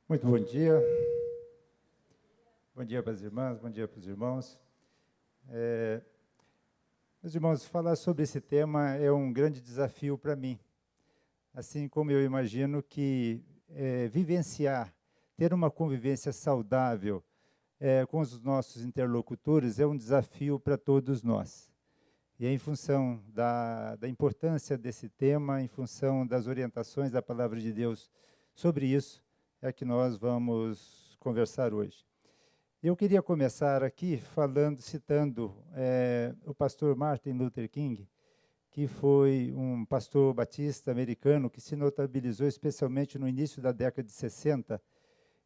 Muito bom dia. Bom dia para as irmãs, bom dia para os irmãos. Meus irmãos, falar sobre esse tema é um grande desafio para mim. Assim como eu imagino que vivenciar, ter uma convivência saudável com os nossos interlocutores é um desafio para todos nós. E é em função da importância desse tema, em função das orientações da Palavra de Deus sobre isso, é que nós vamos conversar hoje. Eu queria começar aqui citando o pastor Martin Luther King, que foi um pastor batista americano que se notabilizou especialmente no início da década de 60,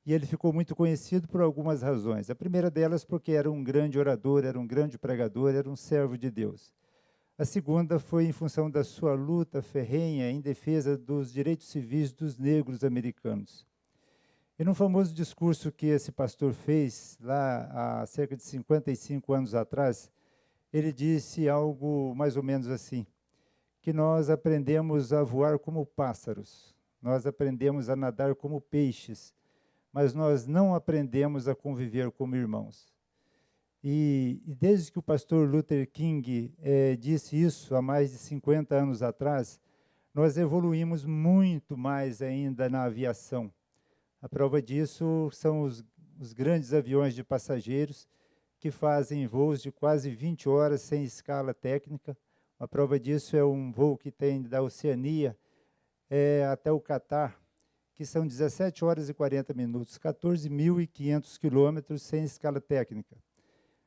e ele ficou muito conhecido por algumas razões. A primeira delas porque era um grande orador, era um grande pregador, era um servo de Deus. A segunda foi em função da sua luta ferrenha em defesa dos direitos civis dos negros americanos. E num famoso discurso que esse pastor fez lá há cerca de 55 anos atrás, ele disse algo mais ou menos assim, que nós aprendemos a voar como pássaros, nós aprendemos a nadar como peixes, mas nós não aprendemos a conviver como irmãos. E desde que o pastor Luther King disse isso há mais de 50 anos atrás, nós evoluímos muito mais ainda na aviação. A prova disso são os grandes aviões de passageiros que fazem voos de quase 20 horas sem escala técnica. A prova disso é um voo que tem da Oceania até o Catar, que são 17 horas e 40 minutos, 14.500 quilômetros sem escala técnica.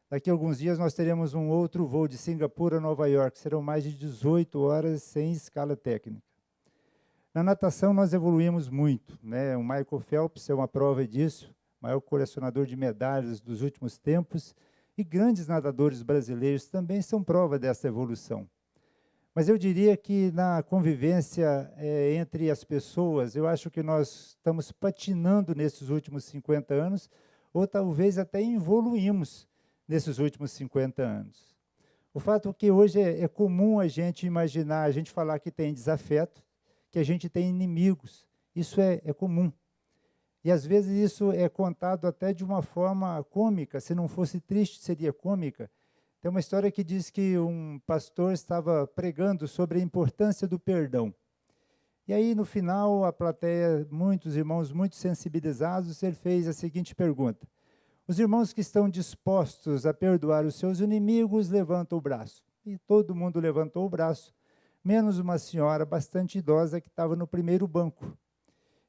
Daqui a alguns dias nós teremos um outro voo de Singapura a Nova York, serão mais de 18 horas sem escala técnica. Na natação nós evoluímos muito, né? O Michael Phelps é uma prova disso, maior colecionador de medalhas dos últimos tempos, e grandes nadadores brasileiros também são prova dessa evolução. Mas eu diria que na convivência entre as pessoas, eu acho que nós estamos patinando nesses últimos 50 anos, ou talvez até evoluímos nesses últimos 50 anos. O fato é que hoje é comum a gente imaginar, a gente falar que tem desafeto, que a gente tem inimigos. Isso é comum. E às vezes isso é contado até de uma forma cômica. Se não fosse triste, seria cômica. Tem uma história que diz que um pastor estava pregando sobre a importância do perdão. E aí, no final, a plateia, muitos irmãos muito sensibilizados, ele fez a seguinte pergunta: os irmãos que estão dispostos a perdoar os seus inimigos, levantam o braço. E todo mundo levantou o braço, menos uma senhora bastante idosa que estava no primeiro banco.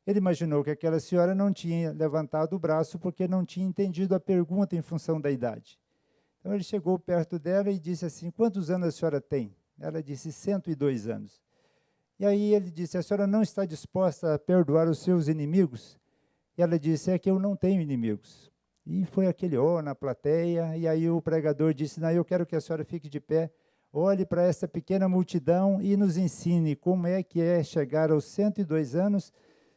Ele imaginou que aquela senhora não tinha levantado o braço porque não tinha entendido a pergunta em função da idade. Então ele chegou perto dela e disse assim: quantos anos a senhora tem? Ela disse 102 anos. E aí ele disse: a senhora não está disposta a perdoar os seus inimigos? E ela disse: é que eu não tenho inimigos. E foi aquele na plateia, e aí o pregador disse: não, eu quero que a senhora fique de pé, olhe para essa pequena multidão e nos ensine como é que é chegar aos 102 anos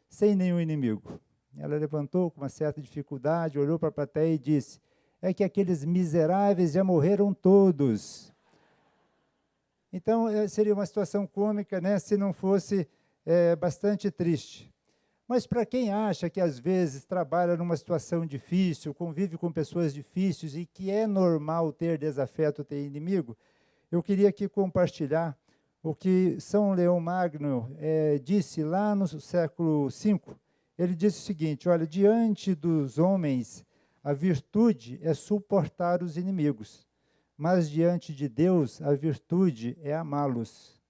sem nenhum inimigo. Ela levantou com uma certa dificuldade, olhou para a plateia e disse: é que aqueles miseráveis já morreram todos. Então, seria uma situação cômica, né, se não fosse bastante triste. Mas para quem acha que às vezes trabalha numa situação difícil, convive com pessoas difíceis e que é normal ter desafeto, ter inimigo, eu queria aqui compartilhar o que São Leão Magno disse lá no século V. Ele disse o seguinte: olha, diante dos homens, a virtude é suportar os inimigos, mas diante de Deus, a virtude é amá-los.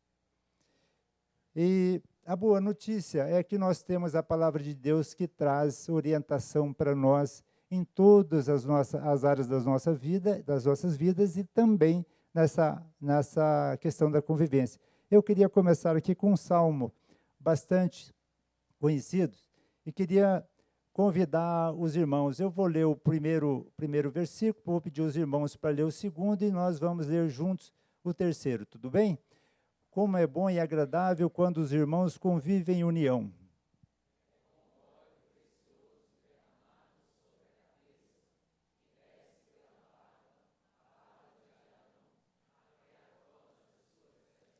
E a boa notícia é que nós temos a palavra de Deus que traz orientação para nós em todas as áreas das nossas vidas e também nessa questão da convivência. Eu queria começar aqui com um salmo bastante conhecido e queria convidar os irmãos. Eu vou ler o primeiro versículo, vou pedir os irmãos para ler o segundo e nós vamos ler juntos o terceiro, tudo bem? Como é bom e agradável quando os irmãos convivem em união.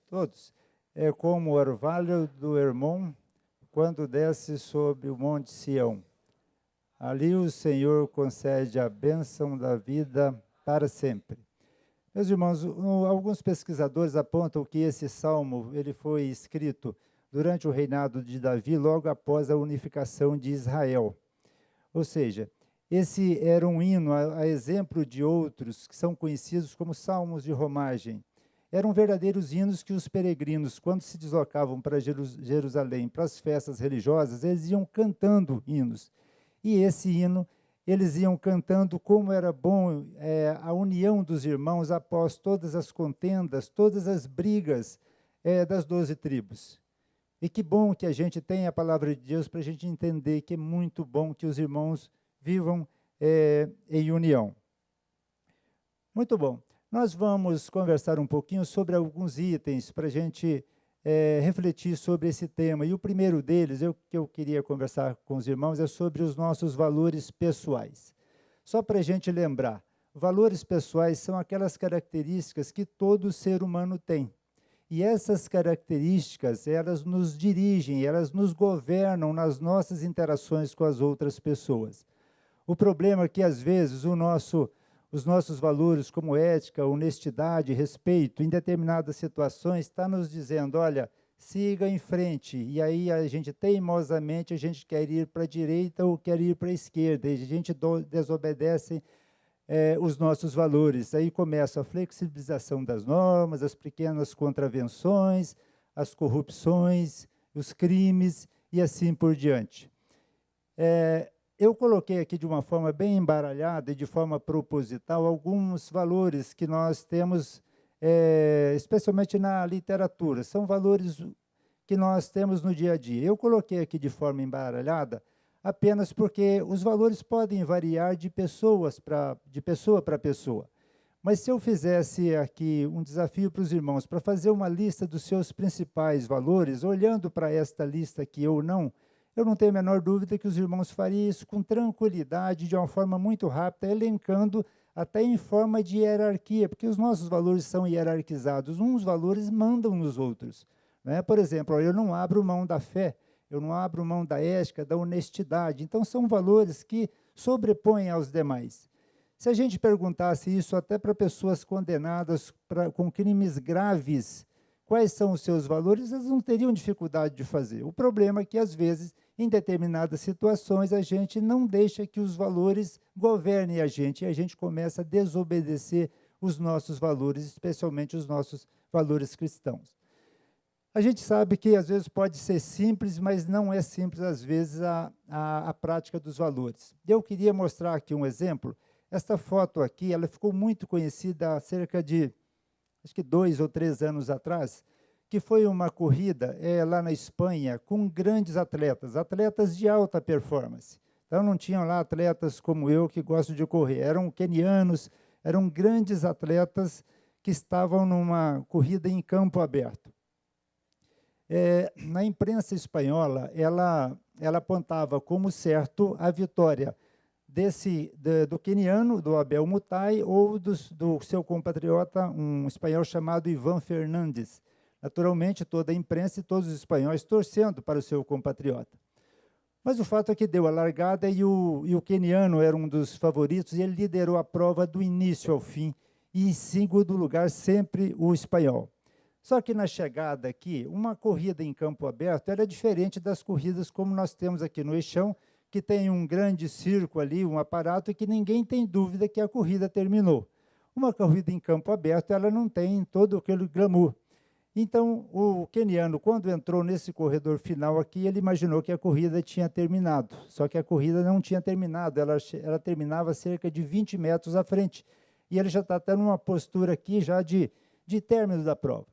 Todos. É como o orvalho do Hermon, quando desce sobre o monte Sião. Ali o Senhor concede a bênção da vida para sempre. Meus irmãos, alguns pesquisadores apontam que esse salmo ele foi escrito durante o reinado de Davi, logo após a unificação de Israel. Ou seja, esse era um hino, a exemplo de outros que são conhecidos como salmos de romagem. Eram verdadeiros hinos que os peregrinos, quando se deslocavam para Jerusalém, para as festas religiosas, eles iam cantando hinos. E esse hino, eles iam cantando como era bom a união dos irmãos após todas as contendas, todas as brigas das 12 tribos. E que bom que a gente tem a palavra de Deus para a gente entender que é muito bom que os irmãos vivam em união. Muito bom. Nós vamos conversar um pouquinho sobre alguns itens para a gente refletir sobre esse tema. E o primeiro deles, que eu queria conversar com os irmãos, é sobre os nossos valores pessoais. Só para a gente lembrar, valores pessoais são aquelas características que todo ser humano tem. E essas características, elas nos dirigem, elas nos governam nas nossas interações com as outras pessoas. O problema é que, às vezes, os nossos valores, como ética, honestidade, respeito, em determinadas situações, está nos dizendo, olha, siga em frente. E aí a gente, teimosamente, a gente quer ir para a direita ou quer ir para a esquerda. E a gente desobedece os nossos valores. Aí começa a flexibilização das normas, as pequenas contravenções, as corrupções, os crimes e assim por diante. Eu coloquei aqui de uma forma bem embaralhada e de forma proposital alguns valores que nós temos, especialmente na literatura. São valores que nós temos no dia a dia. Eu coloquei aqui de forma embaralhada apenas porque os valores podem variar de pessoa para pessoa. Mas se eu fizesse aqui um desafio para os irmãos, para fazer uma lista dos seus principais valores, olhando para esta lista aqui ou não, eu não tenho a menor dúvida que os irmãos fariam isso com tranquilidade, de uma forma muito rápida, elencando até em forma de hierarquia, porque os nossos valores são hierarquizados, uns valores mandam nos outros. Né? Por exemplo, eu não abro mão da fé, eu não abro mão da ética, da honestidade. Então, são valores que sobrepõem aos demais. Se a gente perguntasse isso até para pessoas condenadas com crimes graves, quais são os seus valores, elas não teriam dificuldade de fazer. O problema é que, às vezes, em determinadas situações, a gente não deixa que os valores governem a gente, e a gente começa a desobedecer os nossos valores, especialmente os nossos valores cristãos. A gente sabe que, às vezes, pode ser simples, mas não é simples, às vezes, a prática dos valores. Eu queria mostrar aqui um exemplo. Esta foto aqui, ela ficou muito conhecida há cerca de, acho que 2 ou 3 anos atrás, que foi uma corrida lá na Espanha com grandes atletas de alta performance. Então, não tinham lá atletas como eu, que gostam de correr. Eram quenianos, eram grandes atletas que estavam numa corrida em campo aberto. Na imprensa espanhola, ela apontava como certo a vitória do queniano, do Abel Mutai, ou do seu compatriota, um espanhol chamado Iván Fernández. Naturalmente, toda a imprensa e todos os espanhóis torcendo para o seu compatriota. Mas o fato é que deu a largada e o queniano era um dos favoritos e ele liderou a prova do início ao fim, e em segundo lugar sempre o espanhol. Só que na chegada aqui, uma corrida em campo aberto era diferente das corridas como nós temos aqui no Eixão, que tem um grande circo ali, um aparato, e que ninguém tem dúvida que a corrida terminou. Uma corrida em campo aberto, ela não tem todo aquele glamour. Então, o queniano, quando entrou nesse corredor final aqui, ele imaginou que a corrida tinha terminado. Só que a corrida não tinha terminado, ela terminava cerca de 20 metros à frente. E ele já está até numa postura aqui já de término da prova.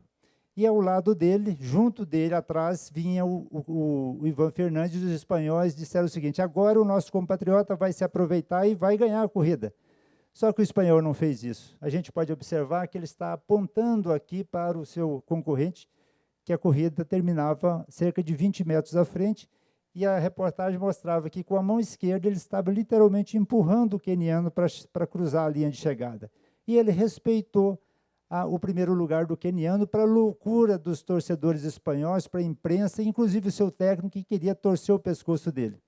E ao lado dele, junto dele, atrás, vinha o Iván Fernández, e os espanhóis disseram o seguinte: agora o nosso compatriota vai se aproveitar e vai ganhar a corrida. Só que o espanhol não fez isso. A gente pode observar que ele está apontando aqui para o seu concorrente, que a corrida terminava cerca de 20 metros à frente, e a reportagem mostrava que com a mão esquerda ele estava literalmente empurrando o queniano para cruzar a linha de chegada. E ele respeitou o primeiro lugar do queniano, para a loucura dos torcedores espanhóis, para a imprensa, inclusive o seu técnico, que queria torcer o pescoço dele.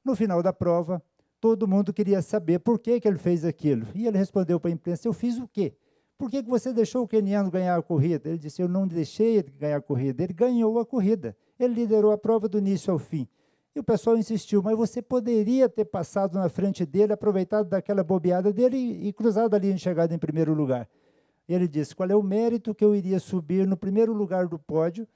No final da prova, todo mundo queria saber por que ele fez aquilo. E ele respondeu para a imprensa: eu fiz o quê? Por que você deixou o queniano ganhar a corrida? Ele disse: eu não deixei ele ganhar a corrida, ele ganhou a corrida. Ele liderou a prova do início ao fim. E o pessoal insistiu: mas você poderia ter passado na frente dele, aproveitado daquela bobeada dele e cruzado ali e chegado em primeiro lugar. E ele disse: qual é o mérito que eu iria subir no primeiro lugar do pódio,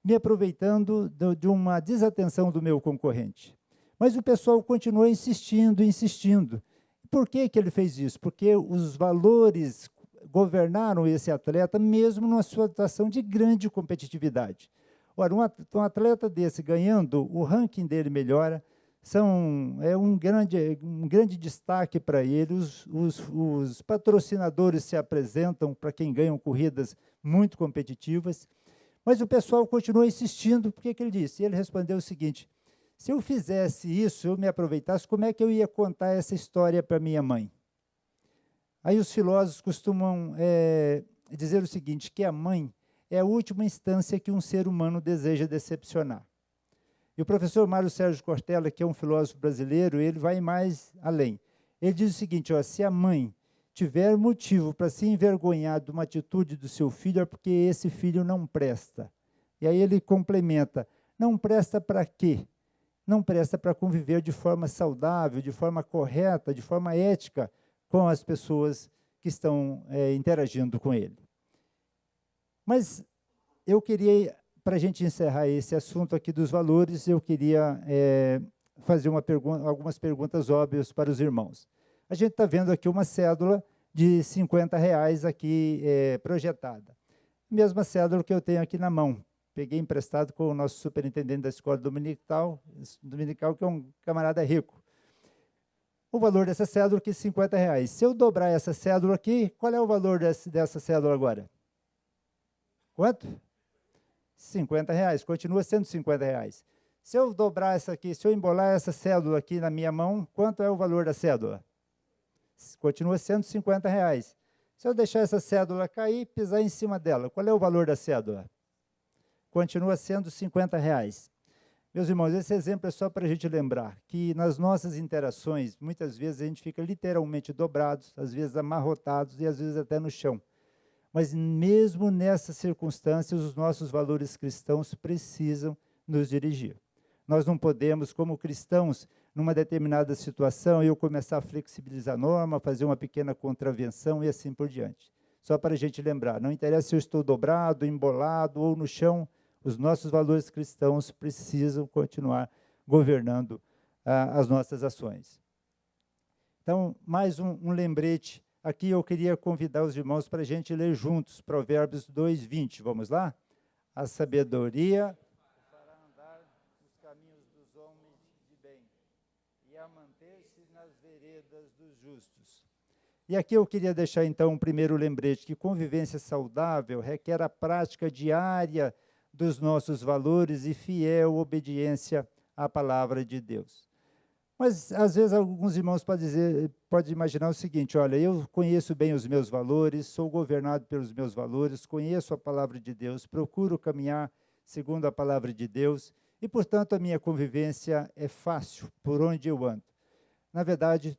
me aproveitando de uma desatenção do meu concorrente? Mas o pessoal continuou insistindo, insistindo. Por que ele fez isso? Porque os valores governaram esse atleta, mesmo numa situação de grande competitividade. Ora, um atleta desse ganhando, o ranking dele melhora, é um grande destaque para ele, os patrocinadores se apresentam para quem ganham corridas muito competitivas, mas o pessoal continuou insistindo. Por que ele disse? Ele respondeu o seguinte: se eu fizesse isso, eu me aproveitasse, como é que eu ia contar essa história para minha mãe? Aí os filósofos costumam dizer o seguinte, que a mãe é a última instância que um ser humano deseja decepcionar. E o professor Mário Sérgio Cortella, que é um filósofo brasileiro, ele vai mais além. Ele diz o seguinte: ó, se a mãe tiver motivo para se envergonhar de uma atitude do seu filho, é porque esse filho não presta. E aí ele complementa: não presta para quê? Não presta para conviver de forma saudável, de forma correta, de forma ética com as pessoas que estão interagindo com ele. Mas eu queria, para a gente encerrar esse assunto aqui dos valores, eu queria fazer algumas perguntas óbvias para os irmãos. A gente está vendo aqui uma cédula de R$50 aqui projetada. Mesma cédula que eu tenho aqui na mão. Peguei emprestado com o nosso superintendente da escola dominical, que é um camarada rico. O valor dessa cédula aqui é R$50. Se eu dobrar essa cédula aqui, qual é o valor dessa cédula agora? Quanto? R$50. Continua sendo R$50. Se eu dobrar essa aqui, se eu embolar essa cédula aqui na minha mão, quanto é o valor da cédula? Continua sendo R$50. Se eu deixar essa cédula cair e pisar em cima dela, qual é o valor da cédula? Continua sendo R$50. Meus irmãos, esse exemplo é só para a gente lembrar que nas nossas interações, muitas vezes a gente fica literalmente dobrados, às vezes amarrotados e às vezes até no chão. Mas mesmo nessas circunstâncias, os nossos valores cristãos precisam nos dirigir. Nós não podemos, como cristãos, numa determinada situação, eu começar a flexibilizar a norma, fazer uma pequena contravenção e assim por diante. Só para a gente lembrar, não interessa se eu estou dobrado, embolado ou no chão, os nossos valores cristãos precisam continuar governando as nossas ações. Então, mais um lembrete. Aqui eu queria convidar os irmãos para a gente ler juntos Provérbios 2:20. Vamos lá? A sabedoria fará andar nos caminhos dos homens de bem e a manter-se nas veredas dos justos. E aqui eu queria deixar então um primeiro lembrete, que convivência saudável requer a prática diária dos nossos valores e fiel obediência à palavra de Deus. Mas, às vezes, alguns irmãos podem imaginar o seguinte: olha, eu conheço bem os meus valores, sou governado pelos meus valores, conheço a palavra de Deus, procuro caminhar segundo a palavra de Deus e, portanto, a minha convivência é fácil por onde eu ando. Na verdade,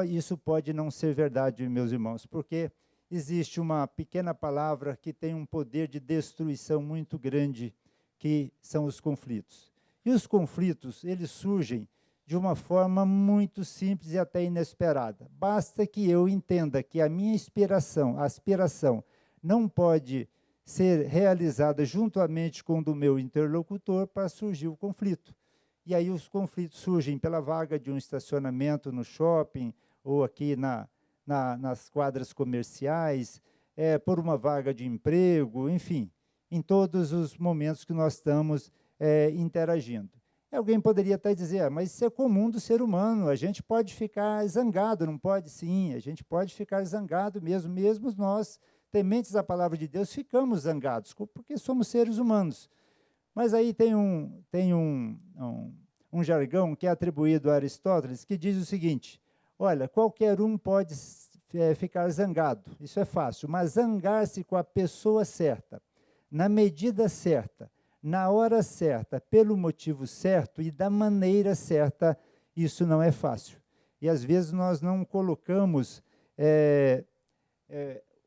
isso pode não ser verdade, meus irmãos, porque existe uma pequena palavra que tem um poder de destruição muito grande, que são os conflitos. E os conflitos, eles surgem de uma forma muito simples e até inesperada. Basta que eu entenda que a minha aspiração não pode ser realizada juntamente com o do meu interlocutor para surgir o conflito. E aí os conflitos surgem pela vaga de um estacionamento no shopping ou aqui nas quadras comerciais, por uma vaga de emprego, enfim, em todos os momentos que nós estamos interagindo. Alguém poderia até dizer: mas isso é comum do ser humano, a gente pode ficar zangado, não pode? Sim, a gente pode ficar zangado mesmo nós, tementes à palavra de Deus, ficamos zangados, porque somos seres humanos. Mas aí tem um jargão que é atribuído a Aristóteles, que diz o seguinte: olha, qualquer um pode ficar zangado, isso é fácil, mas zangar-se com a pessoa certa, na medida certa, na hora certa, pelo motivo certo e da maneira certa, isso não é fácil. E, às vezes, nós não colocamos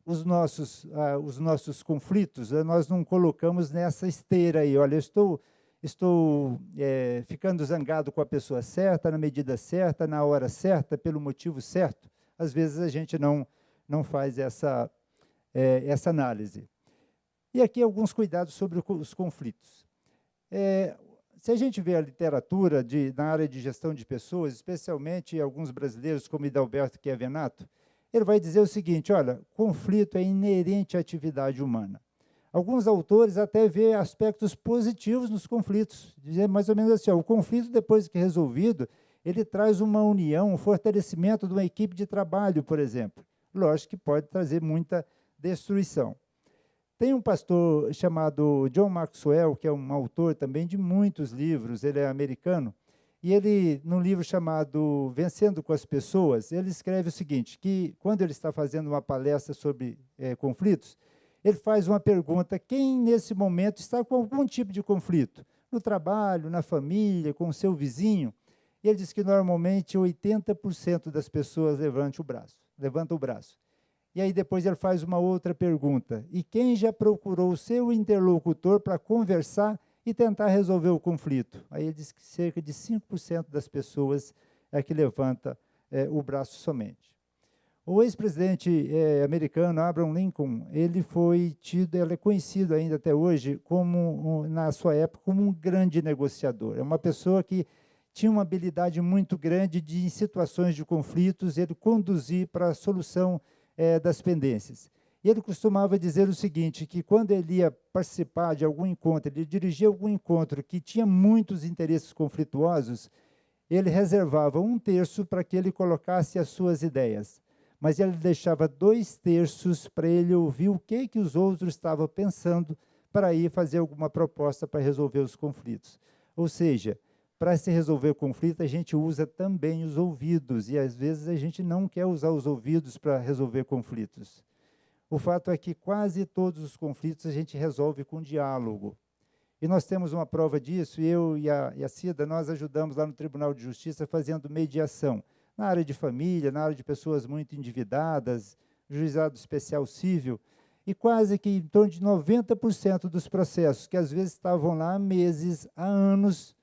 os nossos conflitos, nós não colocamos nessa esteira aí. Olha, estou ficando zangado com a pessoa certa, na medida certa, na hora certa, pelo motivo certo. Às vezes, a gente não faz essa análise. E aqui alguns cuidados sobre os conflitos. Se a gente vê a literatura na área de gestão de pessoas, especialmente alguns brasileiros, como Hidalberto Chiavenato, ele vai dizer o seguinte: olha, conflito é inerente à atividade humana. Alguns autores até vê aspectos positivos nos conflitos, dizer mais ou menos assim, o conflito, depois que resolvido, ele traz uma união, um fortalecimento de uma equipe de trabalho, por exemplo. Lógico que pode trazer muita destruição. Tem um pastor chamado John Maxwell, que é um autor também de muitos livros, ele é americano, e ele, num livro chamado Vencendo com as Pessoas, ele escreve o seguinte, que quando ele está fazendo uma palestra sobre conflitos, ele faz uma pergunta: quem nesse momento está com algum tipo de conflito? No trabalho, na família, com o seu vizinho? E ele diz que normalmente 80% das pessoas levantam o braço. E aí depois ele faz uma outra pergunta: e quem já procurou o seu interlocutor para conversar e tentar resolver o conflito? Aí ele diz que cerca de 5% das pessoas é que levanta o braço somente. O ex-presidente americano, Abraham Lincoln, ele é conhecido ainda até hoje, na sua época, como um grande negociador. É uma pessoa que tinha uma habilidade muito grande de, em situações de conflitos, ele conduzir para a solução das pendências. E ele costumava dizer o seguinte, que quando ele ia participar de algum encontro, ele dirigia algum encontro que tinha muitos interesses conflituosos, ele reservava 1/3 para que ele colocasse as suas ideias, mas ele deixava 2/3 para ele ouvir o que os outros estavam pensando para ir fazer alguma proposta para resolver os conflitos. Ou seja, para se resolver o conflito, a gente usa também os ouvidos, e às vezes a gente não quer usar os ouvidos para resolver conflitos. O fato é que quase todos os conflitos a gente resolve com diálogo. E nós temos uma prova disso, eu e a Cida, nós ajudamos lá no Tribunal de Justiça fazendo mediação, na área de família, na área de pessoas muito endividadas, juizado especial civil, e quase que em torno de 90% dos processos, que às vezes estavam lá há meses, há anos,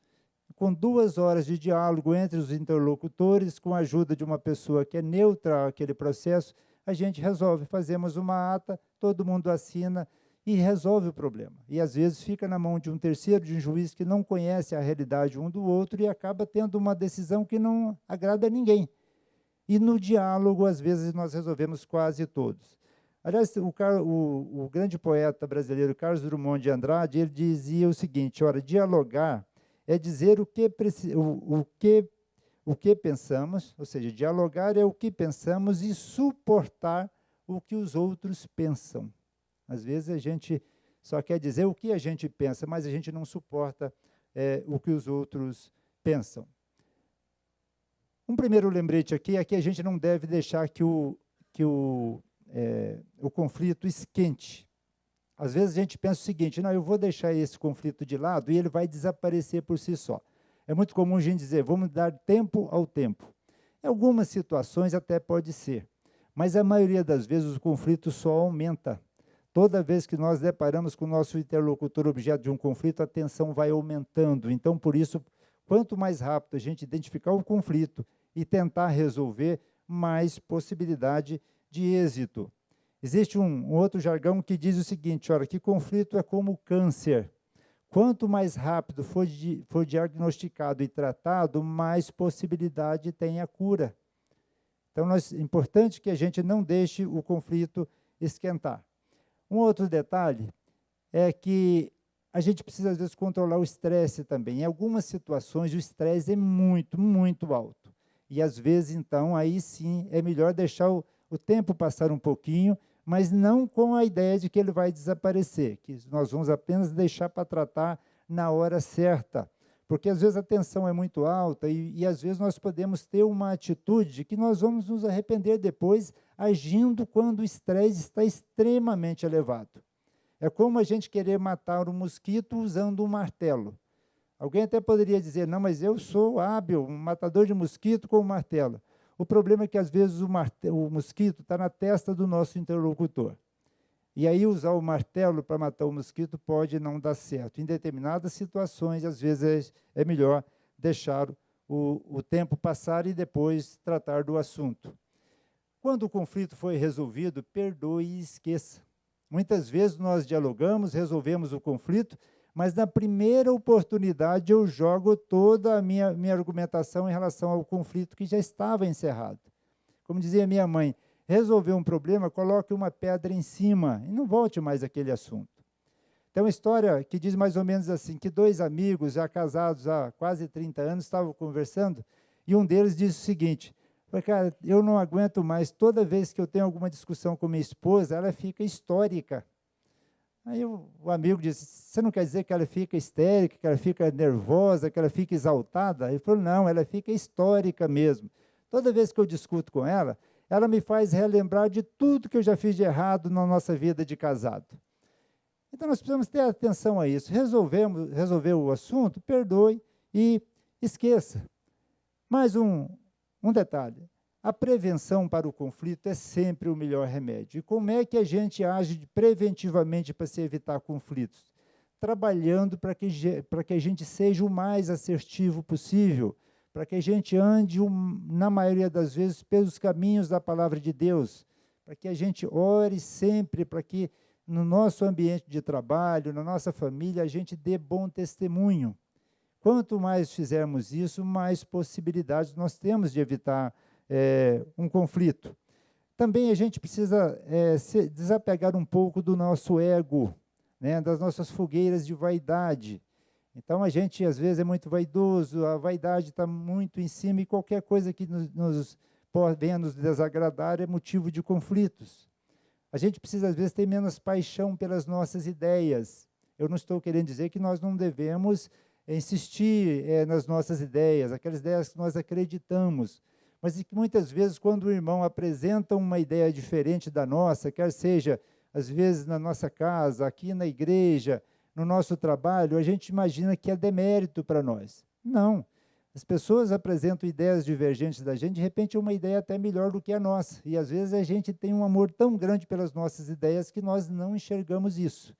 com 2 horas de diálogo entre os interlocutores, com a ajuda de uma pessoa que é neutra àquele processo, a gente resolve, fazemos uma ata, todo mundo assina e resolve o problema. E, às vezes, fica na mão de um terceiro, de um juiz que não conhece a realidade um do outro e acaba tendo uma decisão que não agrada a ninguém. E, no diálogo, às vezes, nós resolvemos quase todos. Aliás, o grande poeta brasileiro Carlos Drummond de Andrade, ele dizia o seguinte: ora, dialogar é dizer o que pensamos, ou seja, dialogar é o que pensamos e suportar o que os outros pensam. Às vezes a gente só quer dizer o que a gente pensa, mas a gente não suporta o que os outros pensam. Um primeiro lembrete aqui é que a gente não deve deixar que o conflito esquente. Às vezes a gente pensa o seguinte: não, eu vou deixar esse conflito de lado e ele vai desaparecer por si só. É muito comum a gente dizer, vamos dar tempo ao tempo. Em algumas situações até pode ser, mas a maioria das vezes o conflito só aumenta. Toda vez que nós deparamos com o nosso interlocutor objeto de um conflito, a tensão vai aumentando. Então, por isso, quanto mais rápido a gente identificar o conflito e tentar resolver, mais possibilidade de êxito. Existe um outro jargão que diz o seguinte: ora, que conflito é como câncer. Quanto mais rápido for diagnosticado e tratado, mais possibilidade tem a cura. Então, é importante que a gente não deixe o conflito esquentar. Um outro detalhe é que a gente precisa, às vezes, controlar o estresse também. Em algumas situações, o estresse é muito, muito alto. E, às vezes, então, aí sim, é melhor deixar o tempo passar um pouquinho, mas não com a ideia de que ele vai desaparecer, que nós vamos apenas deixar para tratar na hora certa. Porque, às vezes, a tensão é muito alta e às vezes, nós podemos ter uma atitude de que nós vamos nos arrepender depois, agindo quando o estresse está extremamente elevado. É como a gente querer matar um mosquito usando um martelo. Alguém até poderia dizer, não, mas eu sou hábil, um matador de mosquito com um martelo. O problema é que, às vezes, o mosquito está na testa do nosso interlocutor. E aí, usar o martelo para matar o mosquito pode não dar certo. Em determinadas situações, às vezes, é melhor deixar o tempo passar e depois tratar do assunto. Quando o conflito foi resolvido, perdoe e esqueça. Muitas vezes nós dialogamos, resolvemos o conflito, mas na primeira oportunidade eu jogo toda a minha argumentação em relação ao conflito que já estava encerrado. Como dizia minha mãe, resolver um problema, coloque uma pedra em cima e não volte mais àquele assunto. Tem uma história que diz mais ou menos assim, que dois amigos, já casados há quase 30 anos, estavam conversando, e um deles disse o seguinte: cara, eu não aguento mais, toda vez que eu tenho alguma discussão com minha esposa, ela fica histérica. Aí o amigo disse: você não quer dizer que ela fica histérica, que ela fica nervosa, que ela fica exaltada? Ele falou: não, ela fica histórica mesmo. Toda vez que eu discuto com ela, ela me faz relembrar de tudo que eu já fiz de errado na nossa vida de casado. Então nós precisamos ter atenção a isso. Resolveu o assunto, perdoe e esqueça. Mais um detalhe: a prevenção para o conflito é sempre o melhor remédio. E como é que a gente age preventivamente para se evitar conflitos? Trabalhando para que a gente seja o mais assertivo possível, para que a gente ande, na maioria das vezes, pelos caminhos da palavra de Deus, para que a gente ore sempre, para que no nosso ambiente de trabalho, na nossa família, a gente dê bom testemunho. Quanto mais fizermos isso, mais possibilidades nós temos de evitar um conflito. Também a gente precisa se desapegar um pouco do nosso ego, né, das nossas fogueiras de vaidade. Então, a gente, às vezes, é muito vaidoso, a vaidade está muito em cima, e qualquer coisa que venha nos desagradar é motivo de conflitos. A gente precisa, às vezes, ter menos paixão pelas nossas ideias. Eu não estou querendo dizer que nós não devemos insistir nas nossas ideias, aquelas ideias que nós acreditamos, mas que muitas vezes, quando o irmão apresenta uma ideia diferente da nossa, quer seja, às vezes, na nossa casa, aqui na igreja, no nosso trabalho, a gente imagina que é demérito para nós. Não. As pessoas apresentam ideias divergentes da gente, de repente é uma ideia até melhor do que a nossa, e às vezes a gente tem um amor tão grande pelas nossas ideias que nós não enxergamos isso.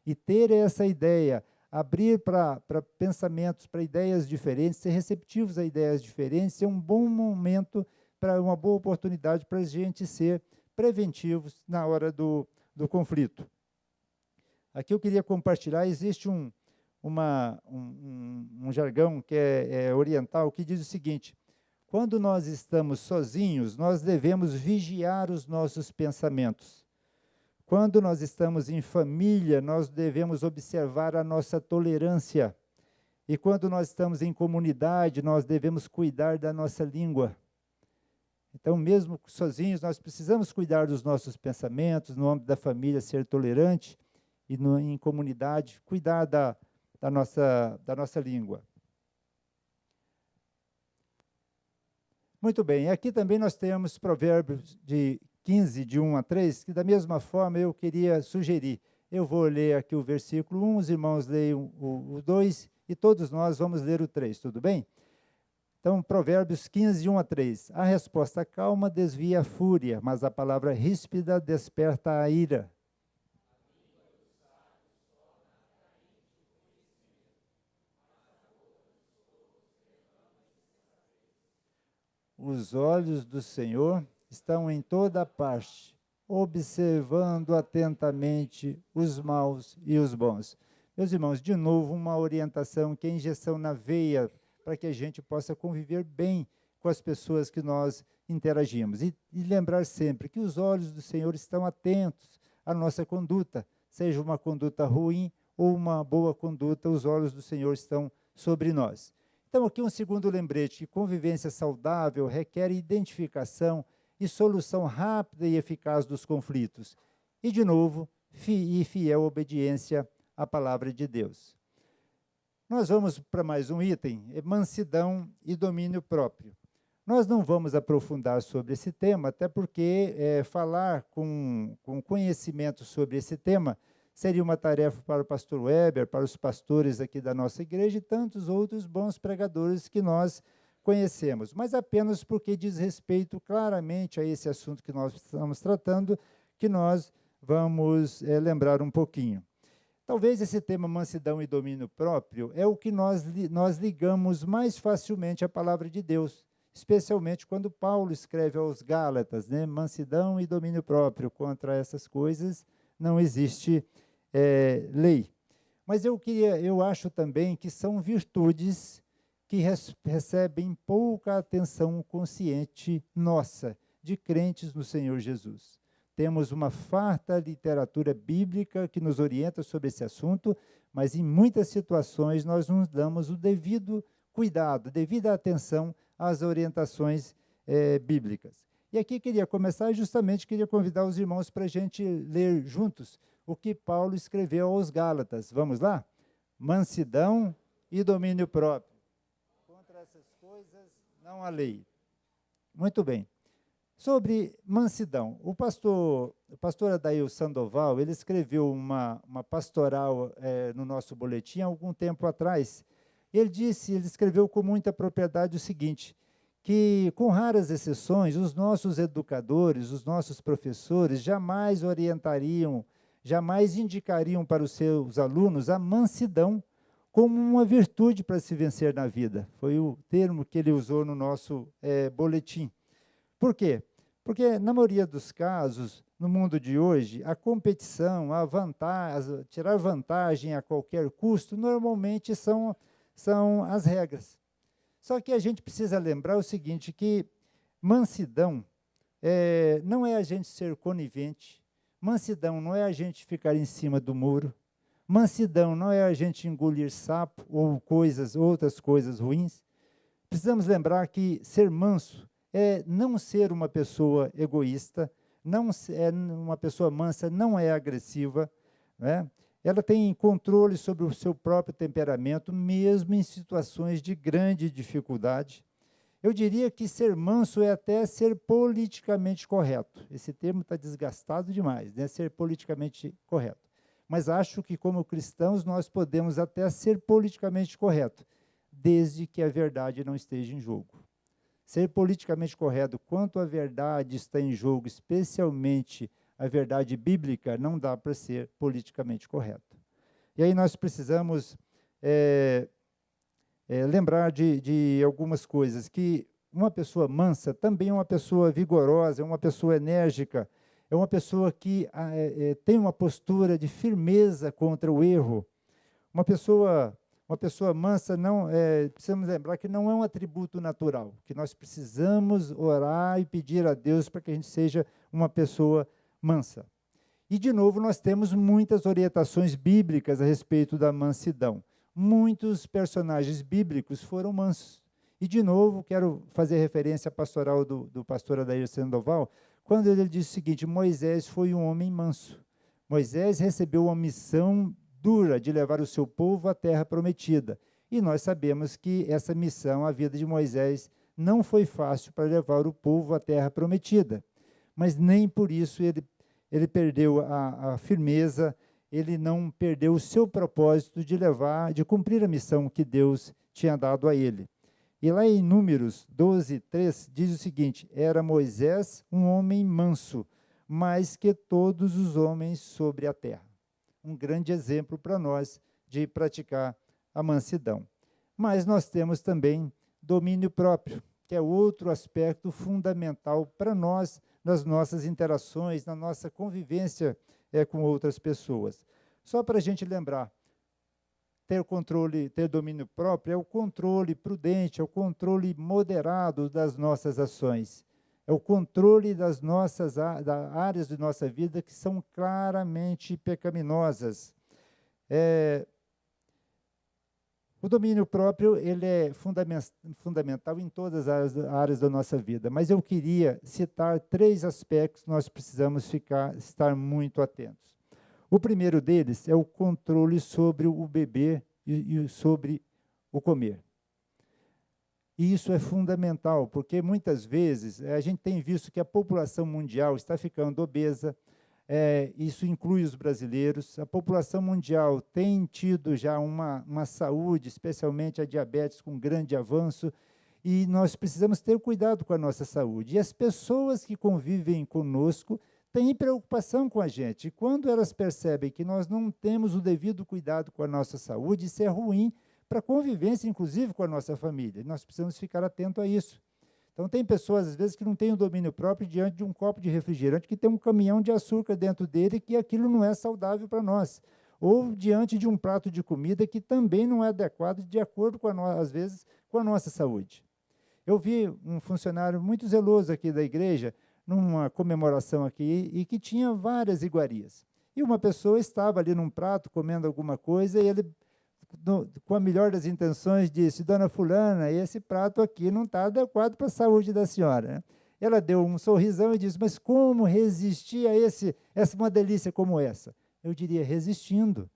E ter essa ideia, abrir para pensamentos, para ideias diferentes, ser receptivos a ideias diferentes, é um bom momento, uma boa oportunidade para a gente ser preventivos na hora do conflito. Aqui eu queria compartilhar, existe um jargão que é oriental, que diz o seguinte: quando nós estamos sozinhos, nós devemos vigiar os nossos pensamentos. Quando nós estamos em família, nós devemos observar a nossa tolerância. E quando nós estamos em comunidade, nós devemos cuidar da nossa língua. Então, mesmo sozinhos, nós precisamos cuidar dos nossos pensamentos, no âmbito da família, ser tolerante, e em comunidade, cuidar da nossa língua. Muito bem, aqui também nós temos Provérbios de 15, de 1 a 3, que da mesma forma eu queria sugerir. Eu vou ler aqui o versículo 1, os irmãos leiam o 2, e todos nós vamos ler o 3, tudo bem? Então, Provérbios 15, de 1 a 3. A resposta calma desvia a fúria, mas a palavra ríspida desperta a ira. Os olhos do Senhor estão em toda parte, observando atentamente os maus e os bons. Meus irmãos, de novo, uma orientação que é injeção na veia para que a gente possa conviver bem com as pessoas que nós interagimos. E lembrar sempre que os olhos do Senhor estão atentos à nossa conduta, seja uma conduta ruim ou uma boa conduta, os olhos do Senhor estão sobre nós. Então, aqui um segundo lembrete, que convivência saudável requer identificação e solução rápida e eficaz dos conflitos. E, de novo, fiel obediência à palavra de Deus. Nós vamos para mais um item, mansidão e domínio próprio. Nós não vamos aprofundar sobre esse tema, até porque falar com conhecimento sobre esse tema seria uma tarefa para o pastor Weber, para os pastores aqui da nossa igreja e tantos outros bons pregadores que nós conhecemos, mas apenas porque diz respeito claramente a esse assunto que nós estamos tratando, que nós vamos lembrar um pouquinho. Talvez esse tema mansidão e domínio próprio é o que nós ligamos mais facilmente à palavra de Deus, especialmente quando Paulo escreve aos Gálatas, né? Mansidão e domínio próprio, contra essas coisas não existe lei. Mas eu acho também que são virtudes que recebem pouca atenção consciente nossa, de crentes no Senhor Jesus. Temos uma farta literatura bíblica que nos orienta sobre esse assunto, mas em muitas situações nós não damos o devido cuidado, devida atenção às orientações bíblicas. E aqui queria começar, justamente queria convidar os irmãos para a gente ler juntos o que Paulo escreveu aos Gálatas. Vamos lá? Mansidão e domínio próprio. Contra essas coisas não há lei. Muito bem. Sobre mansidão, o pastor Adair Sandoval, ele escreveu uma pastoral no nosso boletim há algum tempo atrás. Ele escreveu com muita propriedade o seguinte, que com raras exceções, os nossos educadores, os nossos professores jamais orientariam, jamais indicariam para os seus alunos a mansidão como uma virtude para se vencer na vida. Foi o termo que ele usou no nosso boletim. Por quê? Porque, na maioria dos casos, no mundo de hoje, a competição, tirar vantagem a qualquer custo, normalmente são as regras. Só que a gente precisa lembrar o seguinte, que mansidão não é a gente ser conivente, mansidão não é a gente ficar em cima do muro, mansidão não é a gente engolir sapo ou outras coisas ruins. Precisamos lembrar que ser manso é não ser uma pessoa egoísta, uma pessoa mansa não é agressiva, né? Ela tem controle sobre o seu próprio temperamento, mesmo em situações de grande dificuldade. Eu diria que ser manso é até ser politicamente correto. Esse termo está desgastado demais, né? Ser politicamente correto. Mas acho que, como cristãos, nós podemos até ser politicamente correto, desde que a verdade não esteja em jogo. Ser politicamente correto quanto a verdade está em jogo, especialmente a verdade bíblica, não dá para ser politicamente correto. E aí nós precisamos lembrar de algumas coisas, que uma pessoa mansa também é uma pessoa vigorosa, é uma pessoa enérgica, é uma pessoa que tem uma postura de firmeza contra o erro. Uma pessoa mansa, precisamos lembrar que não é um atributo natural, que nós precisamos orar e pedir a Deus para que a gente seja uma pessoa mansa. E, de novo, nós temos muitas orientações bíblicas a respeito da mansidão. Muitos personagens bíblicos foram mansos. E, de novo, quero fazer referência à pastoral do pastor Adair Sandoval, quando ele diz o seguinte, Moisés foi um homem manso. Moisés recebeu uma missão dura de levar o seu povo à terra prometida. E nós sabemos que essa missão, a vida de Moisés, não foi fácil para levar o povo à terra prometida. Mas nem por isso ele perdeu a firmeza, ele não perdeu o seu propósito de cumprir a missão que Deus tinha dado a ele. E lá em Números 12, 3, diz o seguinte, era Moisés um homem manso, mais que todos os homens sobre a terra. Um grande exemplo para nós de praticar a mansidão. Mas nós temos também domínio próprio, que é outro aspecto fundamental para nós, nas nossas interações, na nossa convivência com outras pessoas. Só para a gente lembrar, ter domínio próprio é o controle prudente, é o controle moderado das nossas ações. É o controle das áreas de nossa vida que são claramente pecaminosas. O domínio próprio ele é fundamental em todas as áreas da nossa vida, mas eu queria citar 3 aspectos que nós precisamos estar muito atentos. O primeiro deles é o controle sobre o beber e sobre o comer. E isso é fundamental, porque muitas vezes a gente tem visto que a população mundial está ficando obesa, isso inclui os brasileiros, a população mundial tem tido já uma saúde, especialmente a diabetes, com grande avanço, E nós precisamos ter cuidado com a nossa saúde. E as pessoas que convivem conosco têm preocupação com a gente. E quando elas percebem que nós não temos o devido cuidado com a nossa saúde, isso é ruim para a convivência, inclusive, com a nossa família. Nós precisamos ficar atentos a isso. Então, tem pessoas, às vezes, que não têm o domínio próprio diante de um copo de refrigerante que tem um caminhão de açúcar dentro dele, que aquilo não é saudável para nós. Ou diante de um prato de comida que também não é adequado, de acordo com, às vezes, com a nossa saúde. Eu vi um funcionário muito zeloso aqui da igreja, numa comemoração aqui, e que tinha várias iguarias. E uma pessoa estava ali num prato, comendo alguma coisa, e ele, com a melhor das intenções, disse: dona fulana, esse prato aqui não está adequado para a saúde da senhora, né? Ela deu um sorrisão e disse: mas como resistir a uma delícia como essa? Eu diria: resistindo.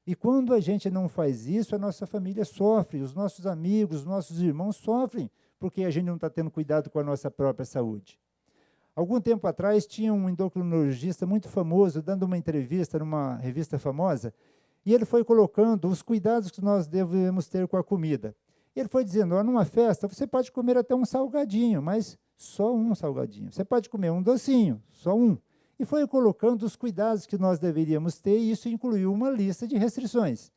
E quando a gente não faz isso, a nossa família sofre, os nossos amigos, os nossos irmãos sofrem, porque a gente não está tendo cuidado com a nossa própria saúde. Algum tempo atrás, tinha um endocrinologista muito famoso, dando uma entrevista numa revista famosa, e ele foi colocando os cuidados que nós devemos ter com a comida. Ele foi dizendo: numa festa, você pode comer até um salgadinho, mas só um salgadinho. Você pode comer um docinho, só um. E foi colocando os cuidados que nós deveríamos ter, e isso incluiu uma lista de restrições.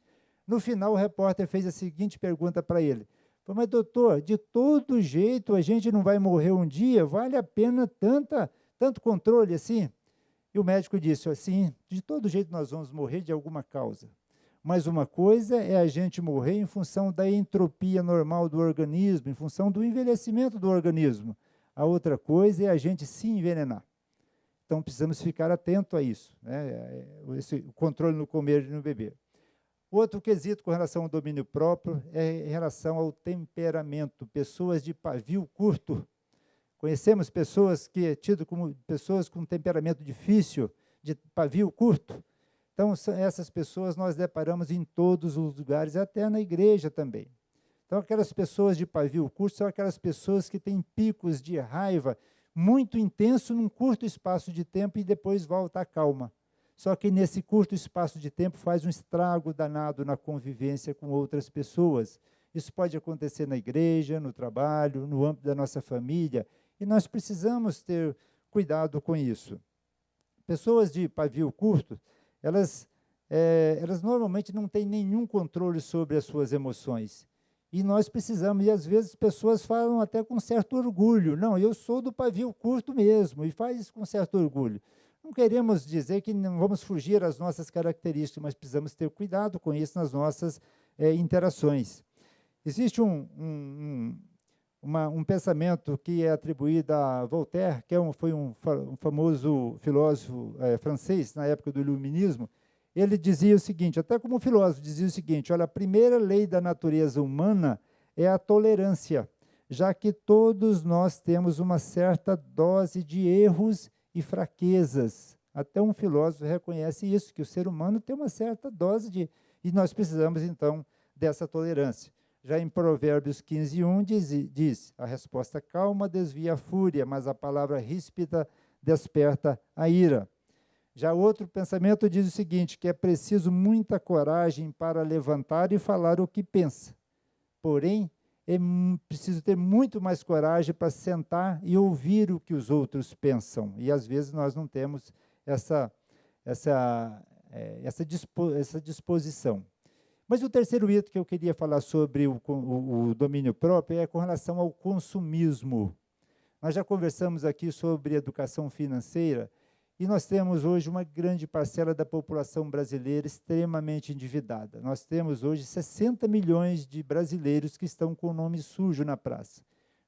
No final, o repórter fez a seguinte pergunta para ele: mas, doutor, de todo jeito a gente não vai morrer um dia? Vale a pena tanto controle assim? E o médico disse assim: de todo jeito nós vamos morrer de alguma causa. Mas uma coisa é a gente morrer em função da entropia normal do organismo, em função do envelhecimento do organismo. A outra coisa é a gente se envenenar. Então, precisamos ficar atento a isso, né? Esse controle no comer e no beber. Outro quesito com relação ao domínio próprio é em relação ao temperamento. Pessoas de pavio curto. Conhecemos pessoas que é tido como pessoas com temperamento difícil, de pavio curto. Então, essas pessoas nós deparamos em todos os lugares, até na igreja também. Então, aquelas pessoas de pavio curto são aquelas pessoas que têm picos de raiva muito intenso num curto espaço de tempo e depois volta à calma. Só que nesse curto espaço de tempo faz um estrago danado na convivência com outras pessoas. Isso pode acontecer na igreja, no trabalho, no âmbito da nossa família, e nós precisamos ter cuidado com isso. Pessoas de pavio curto, elas normalmente não têm nenhum controle sobre as suas emoções. E nós precisamos, e às vezes pessoas falam até com certo orgulho: não, eu sou do pavio curto mesmo, e faz isso com certo orgulho. Não queremos dizer que não vamos fugir às nossas características, mas precisamos ter cuidado com isso nas nossas interações. Existe um pensamento que é atribuído a Voltaire, que foi um famoso filósofo francês, na época do Iluminismo. Ele dizia o seguinte, até como filósofo, dizia o seguinte: olha, a primeira lei da natureza humana é a tolerância, já que todos nós temos uma certa dose de erros e fraquezas. Até um filósofo reconhece isso, que o ser humano tem uma certa dose de... E nós precisamos, então, dessa tolerância. Já em Provérbios 15:1 diz: a resposta calma desvia a fúria, mas a palavra ríspida desperta a ira. Já outro pensamento diz o seguinte, que é preciso muita coragem para levantar e falar o que pensa. Porém, é preciso ter muito mais coragem para sentar e ouvir o que os outros pensam. E, às vezes, nós não temos essa disposição. Mas o terceiro item que eu queria falar sobre o domínio próprio é com relação ao consumismo. Nós já conversamos aqui sobre educação financeira, e nós temos hoje uma grande parcela da população brasileira extremamente endividada. Nós temos hoje 60 milhões de brasileiros que estão com o nome sujo na praça.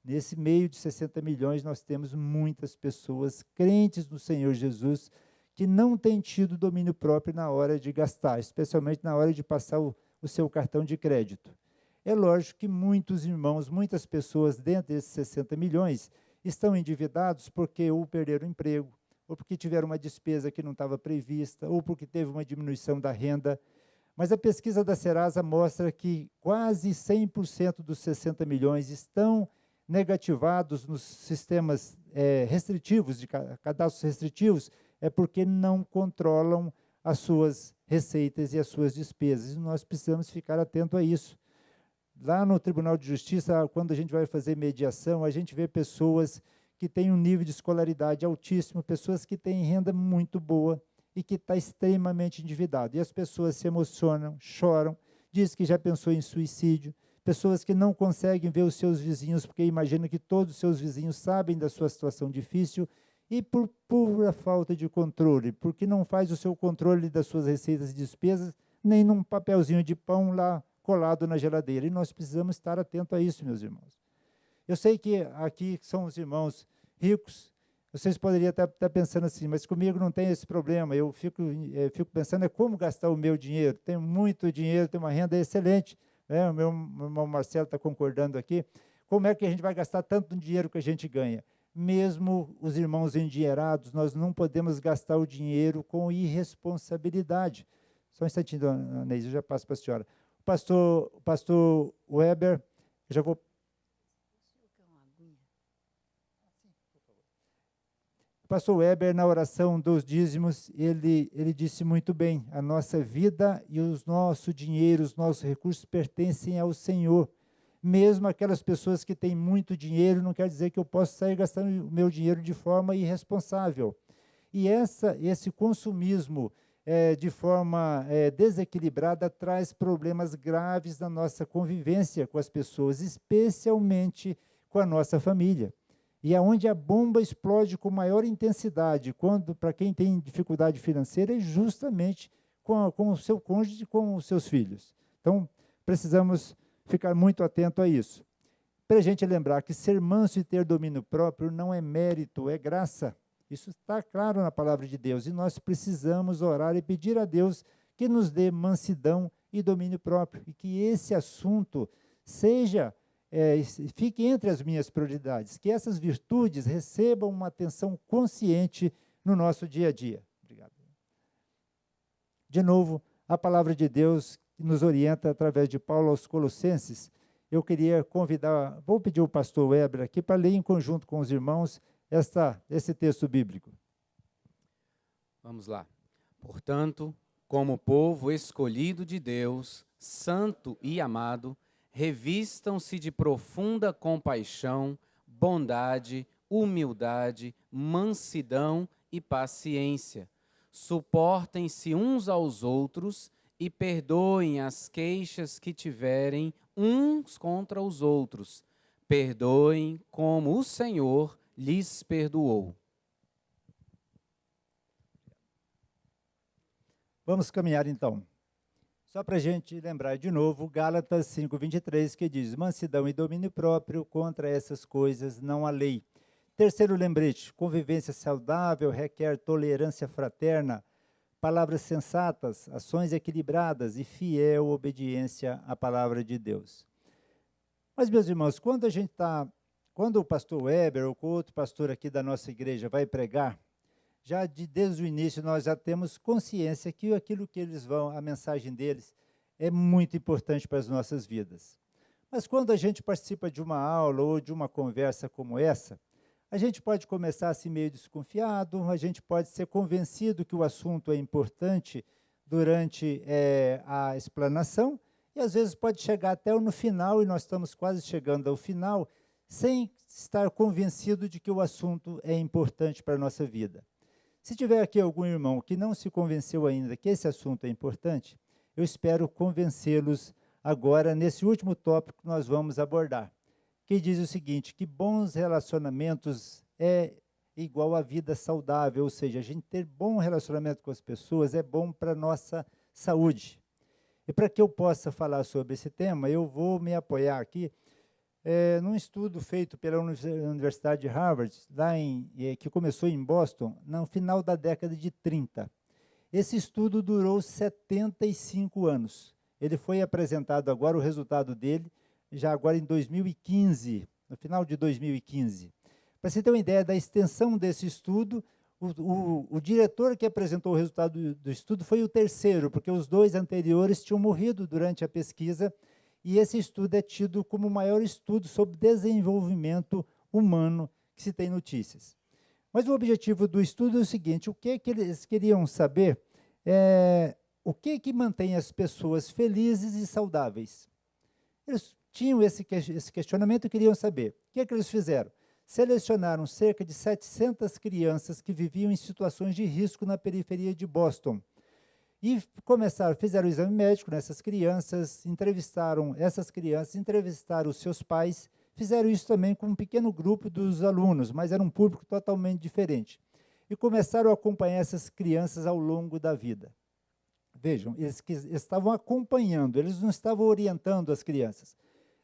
Nesse meio de 60 milhões, nós temos muitas pessoas crentes no Senhor Jesus que não têm tido domínio próprio na hora de gastar, especialmente na hora de passar o seu cartão de crédito. É lógico que muitos irmãos, muitas pessoas dentro desses 60 milhões estão endividados porque ou perderam o emprego, ou porque tiveram uma despesa que não estava prevista, ou porque teve uma diminuição da renda. Mas a pesquisa da Serasa mostra que quase 100% dos 60 milhões estão negativados nos sistemas restritivos, de cadastros restritivos, é porque não controlam as suas receitas e as suas despesas. E nós precisamos ficar atento a isso. Lá no Tribunal de Justiça, quando a gente vai fazer mediação, a gente vê pessoas que têm um nível de escolaridade altíssimo, pessoas que têm renda muito boa e que está extremamente endividado. E as pessoas se emocionam, choram, diz que já pensou em suicídio, pessoas que não conseguem ver os seus vizinhos, porque imaginam que todos os seus vizinhos sabem da sua situação difícil, e por pura falta de controle, porque não faz o seu controle das suas receitas e despesas, nem num papelzinho de pão lá colado na geladeira. E nós precisamos estar atentos a isso, meus irmãos. Eu sei que aqui são os irmãos ricos, vocês poderiam estar pensando assim, mas comigo não tem esse problema, eu fico pensando como gastar o meu dinheiro, tenho muito dinheiro, tenho uma renda excelente, né? O meu irmão Marcelo está concordando aqui, como é que a gente vai gastar tanto dinheiro que a gente ganha? Mesmo os irmãos endinheirados, nós não podemos gastar o dinheiro com irresponsabilidade. Só um instantinho, dona Neise, eu já passo para a senhora. O pastor Weber, eu já vou... O pastor Weber, na oração dos dízimos, ele disse muito bem, a nossa vida e os nossos dinheiros, os nossos recursos pertencem ao Senhor. Mesmo aquelas pessoas que têm muito dinheiro, não quer dizer que eu possa sair gastando o meu dinheiro de forma irresponsável. E esse consumismo de forma desequilibrada traz problemas graves na nossa convivência com as pessoas, especialmente com a nossa família. E aonde a bomba explode com maior intensidade, para quem tem dificuldade financeira, é justamente com o seu cônjuge e com os seus filhos. Então, precisamos ficar muito atento a isso. Para a gente lembrar que ser manso e ter domínio próprio não é mérito, é graça. Isso está claro na palavra de Deus. E nós precisamos orar e pedir a Deus que nos dê mansidão e domínio próprio. E que esse assunto fique entre as minhas prioridades. Que essas virtudes recebam uma atenção consciente no nosso dia a dia. Obrigado. De novo, a palavra de Deus nos orienta através de Paulo aos Colossenses. Eu queria vou pedir o pastor Weber aqui para ler em conjunto com os irmãos esse texto bíblico. Vamos lá. Portanto, como povo escolhido de Deus, santo e amado, revistam-se de profunda compaixão, bondade, humildade, mansidão e paciência. Suportem-se uns aos outros e perdoem as queixas que tiverem uns contra os outros. Perdoem como o Senhor lhes perdoou. Vamos caminhar então. Só para a gente lembrar de novo, Gálatas 5:23, que diz, mansidão e domínio próprio, contra essas coisas não há lei. Terceiro lembrete, convivência saudável requer tolerância fraterna, palavras sensatas, ações equilibradas e fiel obediência à palavra de Deus. Mas, meus irmãos, quando o pastor Weber ou outro pastor aqui da nossa igreja vai pregar, desde o início nós já temos consciência que aquilo que a mensagem deles é muito importante para as nossas vidas. Mas quando a gente participa de uma aula ou de uma conversa como essa, a gente pode começar assim meio desconfiado, a gente pode ser convencido que o assunto é importante durante a explanação, e às vezes pode chegar até no final, e nós estamos quase chegando ao final, sem estar convencido de que o assunto é importante para a nossa vida. Se tiver aqui algum irmão que não se convenceu ainda que esse assunto é importante, eu espero convencê-los agora nesse último tópico que nós vamos abordar, que diz o seguinte, que bons relacionamentos é igual a vida saudável, ou seja, a gente ter bom relacionamento com as pessoas é bom para a nossa saúde. E para que eu possa falar sobre esse tema, eu vou me apoiar aqui num estudo feito pela Universidade de Harvard, que começou em Boston, no final da década de 30. Esse estudo durou 75 anos. Ele foi apresentado agora, o resultado dele, já agora em 2015, no final de 2015. Para você ter uma ideia da extensão desse estudo, o diretor que apresentou o resultado do estudo foi o terceiro, porque os dois anteriores tinham morrido durante a pesquisa, e esse estudo é tido como o maior estudo sobre desenvolvimento humano que se tem notícias. Mas o objetivo do estudo é o seguinte, o que eles queriam saber o que mantém as pessoas felizes e saudáveis. Eles tinham esse questionamento e queriam saber. O que é que eles fizeram? Selecionaram cerca de 700 crianças que viviam em situações de risco na periferia de Boston. E fizeram o exame médico nessas crianças, entrevistaram essas crianças, entrevistaram os seus pais, fizeram isso também com um pequeno grupo dos alunos, mas era um público totalmente diferente. E começaram a acompanhar essas crianças ao longo da vida. Vejam, eles estavam acompanhando, eles não estavam orientando as crianças.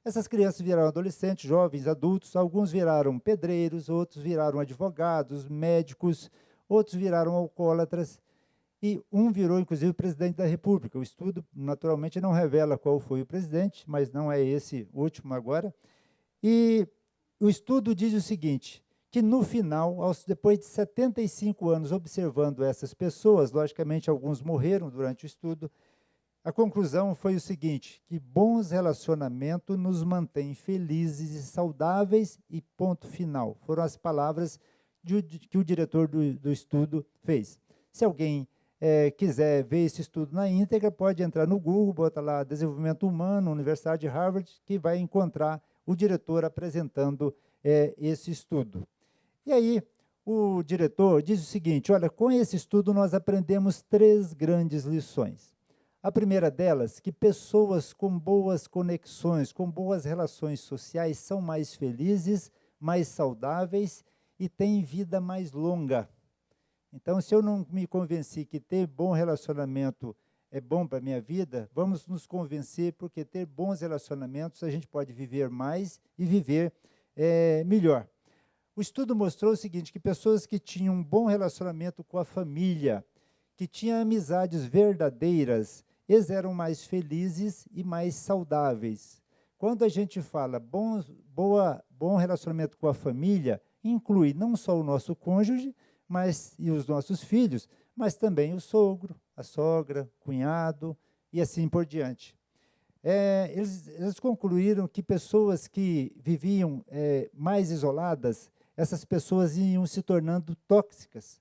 Essas crianças viraram adolescentes, jovens, adultos, alguns viraram pedreiros, outros viraram advogados, médicos, outros viraram alcoólatras, e um virou, inclusive, presidente da República. O estudo, naturalmente, não revela qual foi o presidente, mas não é esse último agora. E o estudo diz o seguinte, que no final, depois de 75 anos observando essas pessoas, logicamente alguns morreram durante o estudo, a conclusão foi o seguinte, que bons relacionamentos nos mantêm felizes e saudáveis e ponto final. Foram as palavras que o diretor do estudo fez. Se alguém quiser ver esse estudo na íntegra, pode entrar no Google, bota lá Desenvolvimento Humano, Universidade de Harvard, que vai encontrar o diretor apresentando esse estudo. E aí, o diretor diz o seguinte, olha, com esse estudo nós aprendemos 3 grandes lições. A primeira delas, que pessoas com boas conexões, com boas relações sociais, são mais felizes, mais saudáveis e têm vida mais longa. Então, se eu não me convenci que ter bom relacionamento é bom para a minha vida, vamos nos convencer, porque ter bons relacionamentos a gente pode viver mais e viver melhor. O estudo mostrou o seguinte, que pessoas que tinham um bom relacionamento com a família, que tinham amizades verdadeiras, eles eram mais felizes e mais saudáveis. Quando a gente fala bom relacionamento com a família, inclui não só o nosso cônjuge, e os nossos filhos, mas também o sogro, a sogra, cunhado e assim por diante. Eles concluíram que pessoas que viviam mais isoladas, essas pessoas iam se tornando tóxicas,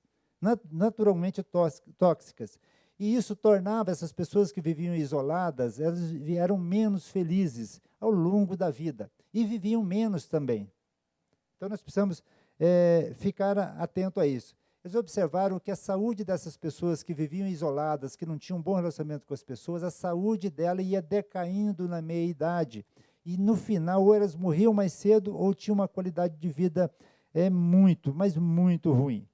naturalmente tóxicas. E isso tornava essas pessoas que viviam isoladas, elas eram menos felizes ao longo da vida e viviam menos também. Então, nós precisamos ficar atento a isso. Eles observaram que a saúde dessas pessoas que viviam isoladas, que não tinham um bom relacionamento com as pessoas, a saúde dela ia decaindo na meia-idade. E, no final, ou elas morriam mais cedo ou tinham uma qualidade de vida muito, mas muito ruim.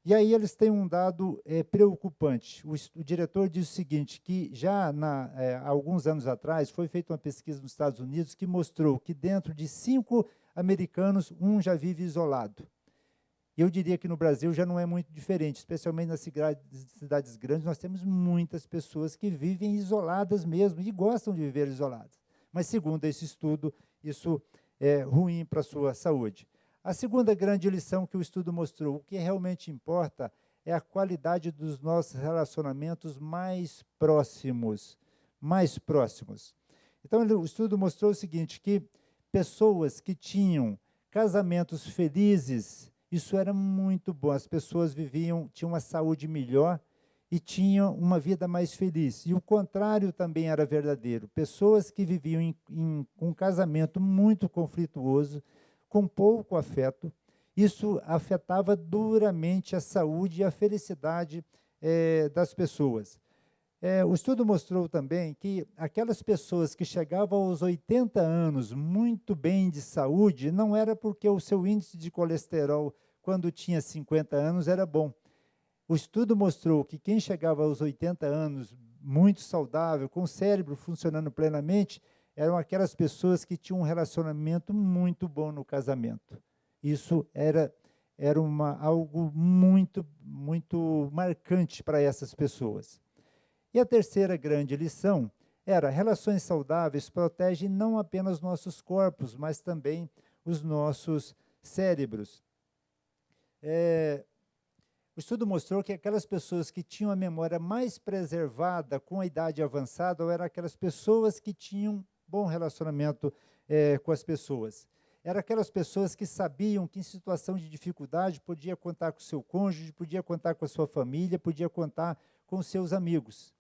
E aí eles têm um dado preocupante. O diretor diz o seguinte, que já há alguns anos atrás foi feita uma pesquisa nos Estados Unidos que mostrou que dentro de 5 americanos, um já vive isolado. Eu diria que no Brasil já não é muito diferente, especialmente nas cidades grandes, nós temos muitas pessoas que vivem isoladas mesmo e gostam de viver isoladas. Mas, segundo esse estudo, isso é ruim para a sua saúde. A segunda grande lição que o estudo mostrou, o que realmente importa é a qualidade dos nossos relacionamentos mais próximos. Mais próximos. Então, o estudo mostrou o seguinte, que pessoas que tinham casamentos felizes, isso era muito bom, as pessoas tinham uma saúde melhor e tinham uma vida mais feliz. E o contrário também era verdadeiro. Pessoas que viviam com um casamento muito conflituoso, com pouco afeto, isso afetava duramente a saúde e a felicidade das pessoas. O estudo mostrou também que aquelas pessoas que chegavam aos 80 anos muito bem de saúde, não era porque o seu índice de colesterol, quando tinha 50 anos, era bom. O estudo mostrou que quem chegava aos 80 anos muito saudável, com o cérebro funcionando plenamente, eram aquelas pessoas que tinham um relacionamento muito bom no casamento. Isso era algo muito, muito marcante para essas pessoas. E a terceira grande lição era: relações saudáveis protegem não apenas nossos corpos, mas também os nossos cérebros. O estudo mostrou que aquelas pessoas que tinham a memória mais preservada com a idade avançada eram aquelas pessoas que tinham bom relacionamento com as pessoas. Eram aquelas pessoas que sabiam que em situação de dificuldade podia contar com o seu cônjuge, podia contar com a sua família, podia contar com os seus amigos.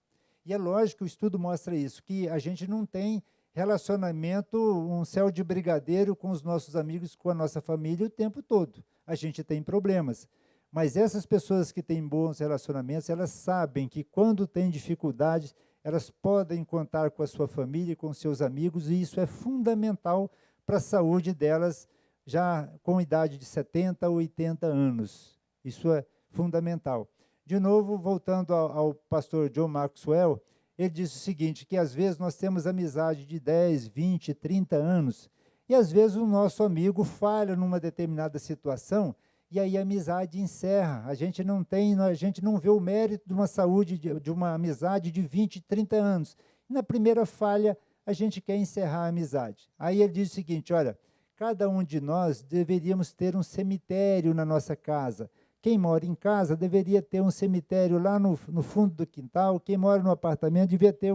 E é lógico que o estudo mostra isso, que a gente não tem relacionamento, um céu de brigadeiro com os nossos amigos, com a nossa família o tempo todo. A gente tem problemas. Mas essas pessoas que têm bons relacionamentos, elas sabem que quando tem dificuldades, elas podem contar com a sua família, com seus amigos, e isso é fundamental para a saúde delas, já com idade de 70, 80 anos. Isso é fundamental. De novo, voltando ao pastor John Maxwell, ele disse o seguinte, que às vezes nós temos amizade de 10, 20, 30 anos, e às vezes o nosso amigo falha numa determinada situação, e aí a amizade encerra. A gente não vê o mérito de uma saúde, de uma amizade de 20, 30 anos. E na primeira falha, a gente quer encerrar a amizade. Aí ele diz o seguinte, olha, cada um de nós deveríamos ter um cemitério na nossa casa. Quem mora em casa deveria ter um cemitério lá no fundo do quintal. Quem mora no apartamento devia ter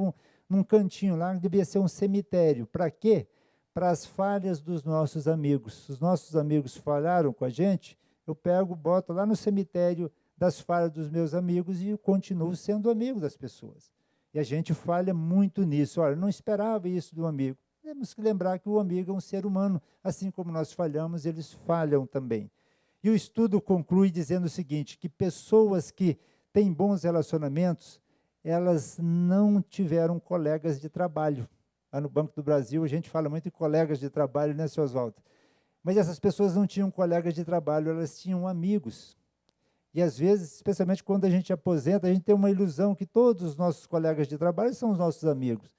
num cantinho lá, devia ser um cemitério. Para quê? Para as falhas dos nossos amigos. Os nossos amigos falharam com a gente, eu pego, boto lá no cemitério das falhas dos meus amigos e eu continuo sendo amigo das pessoas. E a gente falha muito nisso. Olha, não esperava isso do amigo. Temos que lembrar que o amigo é um ser humano. Assim como nós falhamos, eles falham também. E o estudo conclui dizendo o seguinte, que pessoas que têm bons relacionamentos, elas não tiveram colegas de trabalho. Lá no Banco do Brasil, a gente fala muito em colegas de trabalho, né, seu Oswaldo? Mas essas pessoas não tinham colegas de trabalho, elas tinham amigos. E às vezes, especialmente quando a gente aposenta, a gente tem uma ilusão que todos os nossos colegas de trabalho são os nossos amigos.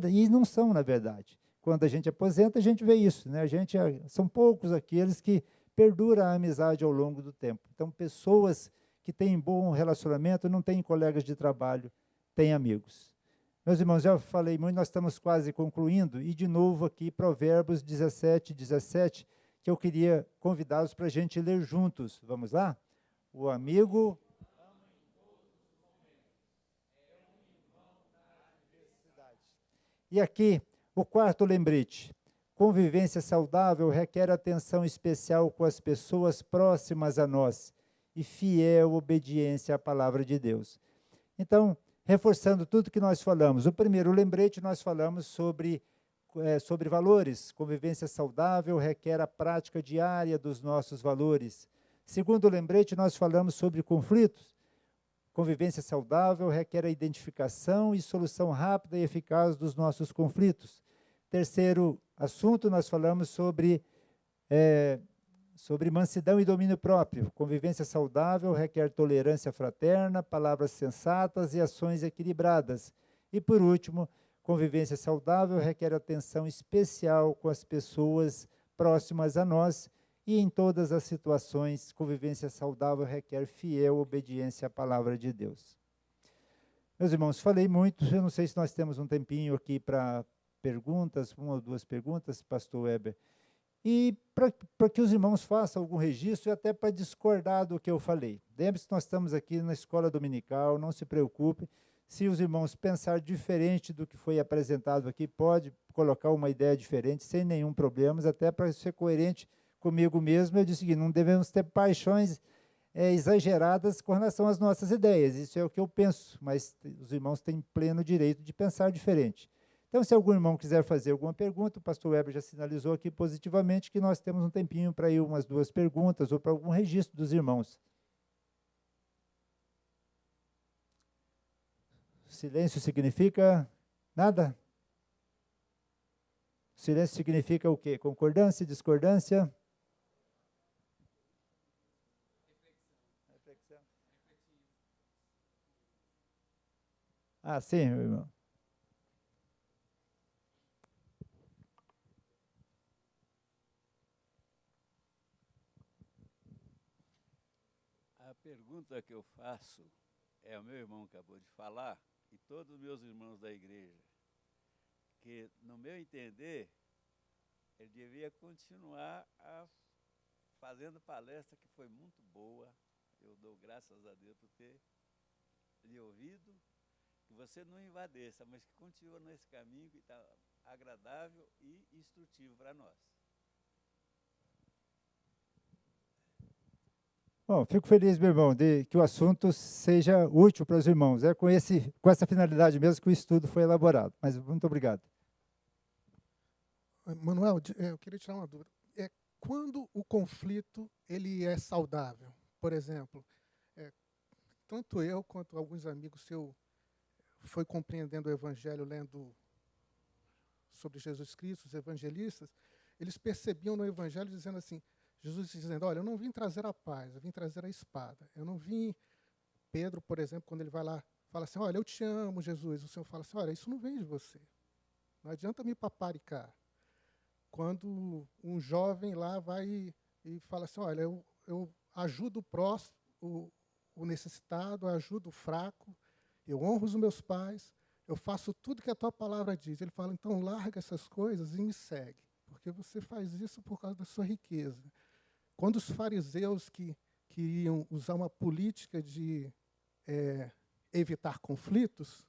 E não são, na verdade. Quando a gente aposenta, a gente vê isso, né? São poucos aqueles que perduram a amizade ao longo do tempo. Então, pessoas que têm bom relacionamento, não têm colegas de trabalho, têm amigos. Meus irmãos, já falei muito, nós estamos quase concluindo, e de novo aqui, Provérbios 17, 17, que eu queria convidá-los para a gente ler juntos. Vamos lá? O amigo ama em todos os momentos, é um irmão na adversidade. E aqui, o quarto lembrete. Convivência saudável requer atenção especial com as pessoas próximas a nós e fiel obediência à palavra de Deus. Então, reforçando tudo que nós falamos. O primeiro lembrete, nós falamos sobre valores. Convivência saudável requer a prática diária dos nossos valores. Segundo lembrete, nós falamos sobre conflitos. Convivência saudável requer a identificação e solução rápida e eficaz dos nossos conflitos. Terceiro assunto, nós falamos sobre mansidão e domínio próprio. Convivência saudável requer tolerância fraterna, palavras sensatas e ações equilibradas. E por último, convivência saudável requer atenção especial com as pessoas próximas a nós e em todas as situações, convivência saudável requer fiel obediência à palavra de Deus. Meus irmãos, falei muito, eu não sei se nós temos um tempinho aqui para perguntas, uma ou duas perguntas, pastor Weber, e para que os irmãos façam algum registro e até para discordar do que eu falei. Lembre-se que nós estamos aqui na escola dominical, não se preocupe. Se os irmãos pensarem diferente do que foi apresentado aqui, pode colocar uma ideia diferente, sem nenhum problema, até para ser coerente comigo mesmo. Eu disse o seguinte, não devemos ter paixões exageradas com relação às nossas ideias. Isso é o que eu penso, mas os irmãos têm pleno direito de pensar diferente. Então, se algum irmão quiser fazer alguma pergunta, o pastor Weber já sinalizou aqui positivamente que nós temos um tempinho para ir umas duas perguntas ou para algum registro dos irmãos. Silêncio significa nada? Silêncio significa o quê? Concordância, discordância? Reflexão. Ah, sim, meu irmão. A pergunta que eu faço é ao meu irmão que acabou de falar e todos os meus irmãos da igreja, que, no meu entender, ele devia continuar fazendo palestra que foi muito boa. Eu dou graças a Deus por ter lhe ouvido, que você não invadeça, mas que continua nesse caminho que está agradável e instrutivo para nós. Bom, fico feliz, meu irmão, de que o assunto seja útil para os irmãos. É com essa finalidade mesmo que o estudo foi elaborado. Mas muito obrigado. Manuel, eu queria tirar uma dúvida. Quando o conflito ele é saudável? Por exemplo, tanto eu quanto alguns amigos seus foi compreendendo o Evangelho, lendo sobre Jesus Cristo, os evangelistas, eles percebiam no Evangelho dizendo assim, Jesus dizendo, olha, eu não vim trazer a paz, eu vim trazer a espada. Eu não vim, Pedro, por exemplo, quando ele vai lá, fala assim, olha, eu te amo, Jesus. O Senhor fala assim, olha, isso não vem de você. Não adianta me paparicar. Quando um jovem lá vai e fala assim, olha, eu ajudo o próximo, o necessitado, eu ajudo o fraco, eu honro os meus pais, eu faço tudo que a tua palavra diz. Ele fala, então larga essas coisas e me segue, porque você faz isso por causa da sua riqueza. Quando os fariseus que queriam usar uma política de evitar conflitos,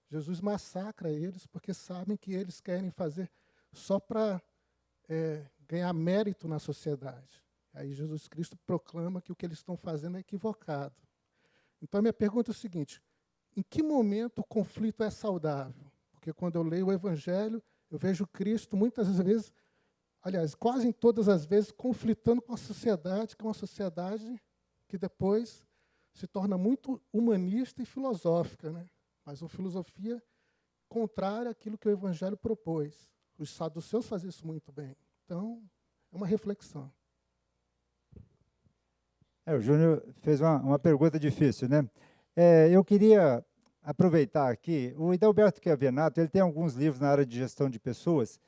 Jesus massacra eles porque sabem que eles querem fazer só para ganhar mérito na sociedade. Aí Jesus Cristo proclama que o que eles estão fazendo é equivocado. Então, a minha pergunta é o seguinte, em que momento o conflito é saudável? Porque quando eu leio o Evangelho, eu vejo Cristo muitas vezes, aliás, quase em todas as vezes, conflitando com a sociedade, que é uma sociedade que depois se torna muito humanista e filosófica, né? Mas uma filosofia contrária àquilo que o Evangelho propôs. Os saduceus faziam isso muito bem. Então, é uma reflexão. O Júnior fez uma pergunta difícil, né? Eu queria aproveitar aqui, o Idalberto Chiavenato, ele tem alguns livros na área de gestão de pessoas,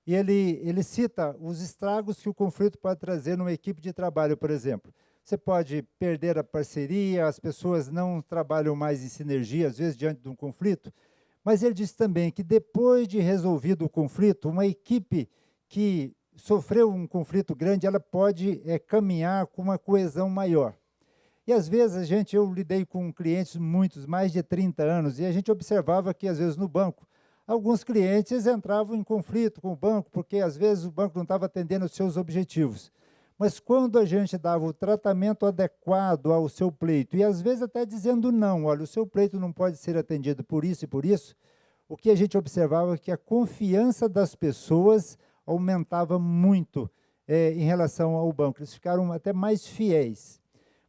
e ele cita os estragos que o conflito pode trazer numa equipe de trabalho, por exemplo. Você pode perder a parceria, as pessoas não trabalham mais em sinergia, às vezes, diante de um conflito, mas ele diz também que depois de resolvido o conflito, uma equipe que sofreu um conflito grande, ela pode caminhar com uma coesão maior. E às vezes eu lidei com clientes muitos, mais de 30 anos, e a gente observava que às vezes no banco, alguns clientes entravam em conflito com o banco, porque às vezes o banco não estava atendendo aos seus objetivos. Mas quando a gente dava o tratamento adequado ao seu pleito, e às vezes até dizendo não, olha, o seu pleito não pode ser atendido por isso e por isso, o que a gente observava é que a confiança das pessoas aumentava muito em relação ao banco. Eles ficaram até mais fiéis.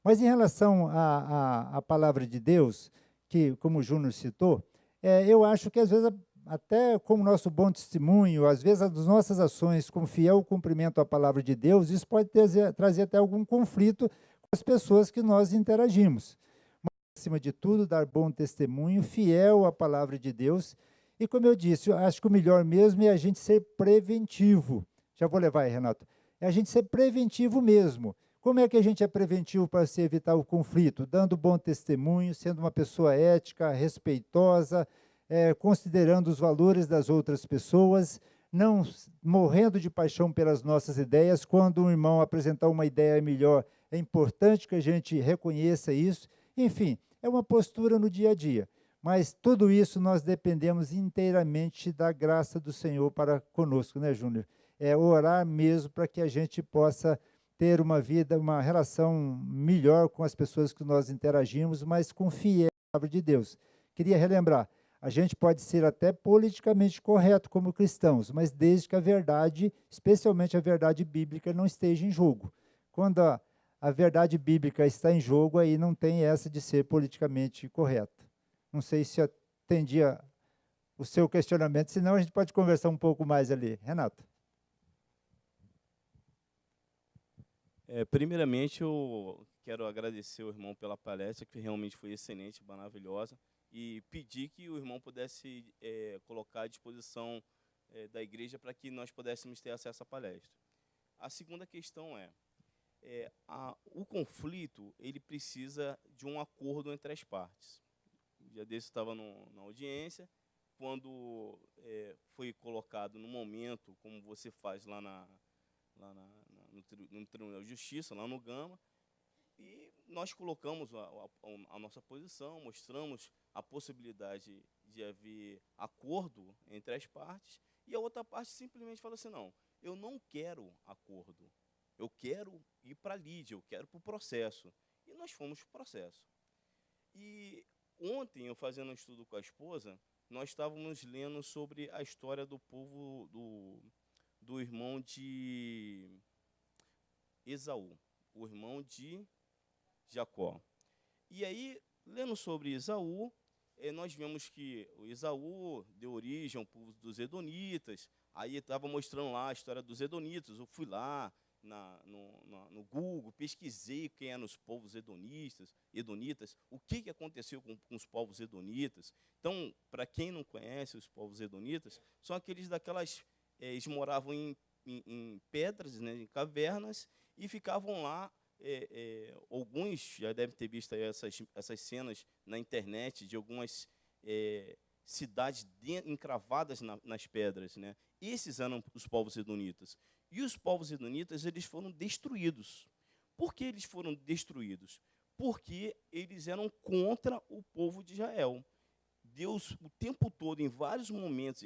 Mas em relação à palavra de Deus, que, como o Júnior citou, eu acho que às vezes, até como nosso bom testemunho, às vezes as nossas ações com fiel cumprimento à palavra de Deus, isso pode trazer até algum conflito com as pessoas que nós interagimos. Mas, acima de tudo, dar bom testemunho, fiel à palavra de Deus. E como eu disse, eu acho que o melhor mesmo é a gente ser preventivo. Já vou levar aí, Renato. É a gente ser preventivo mesmo. Como é que a gente é preventivo para se evitar o conflito? Dando bom testemunho, sendo uma pessoa ética, respeitosa, considerando os valores das outras pessoas, não morrendo de paixão pelas nossas ideias. Quando um irmão apresentar uma ideia melhor, é importante que a gente reconheça isso. Enfim, é uma postura no dia a dia. Mas tudo isso nós dependemos inteiramente da graça do Senhor para conosco, né, Júnior? É orar mesmo para que a gente possa ter uma vida, uma relação melhor com as pessoas que nós interagimos, mas com fiel à palavra de Deus. Queria relembrar, a gente pode ser até politicamente correto como cristãos, mas desde que a verdade, especialmente a verdade bíblica, não esteja em jogo. Quando a verdade bíblica está em jogo, aí não tem essa de ser politicamente correto. Não sei se atendia o seu questionamento, senão a gente pode conversar um pouco mais ali. Renato. Primeiramente, eu quero agradecer ao irmão pela palestra, que realmente foi excelente, maravilhosa, e pedir que o irmão pudesse colocar à disposição da igreja para que nós pudéssemos ter acesso à palestra. A segunda questão o conflito ele precisa de um acordo entre as partes. Um dia desse eu estava na audiência, quando foi colocado no momento, como você faz lá no Tribunal de Justiça, lá no Gama, e nós colocamos a nossa posição, mostramos a possibilidade de haver acordo entre as partes, e a outra parte simplesmente fala assim, não, eu não quero acordo, eu quero ir para a lide, eu quero para o processo. E nós fomos para o processo. E ontem, eu fazendo um estudo com a esposa, nós estávamos lendo sobre a história do povo do irmão de Esaú, o irmão de Jacó. E aí, lendo sobre Esaú, nós vemos que o Esaú deu origem ao povo dos Edonitas. Aí estava mostrando lá a história dos Edonitas. Eu fui lá no Google, pesquisei quem eram os povos edonitas, o que aconteceu com os povos edonitas. Então, para quem não conhece os povos edonitas, são aqueles eles moravam em pedras, né, em cavernas, e ficavam lá. Alguns já devem ter visto aí essas cenas na internet de algumas cidades encravadas nas pedras, né? Esses eram os povos edonitas. E os povos edonitas, eles foram destruídos. Por que eles foram destruídos? Porque eles eram contra o povo de Israel. Deus, o tempo todo, em vários momentos,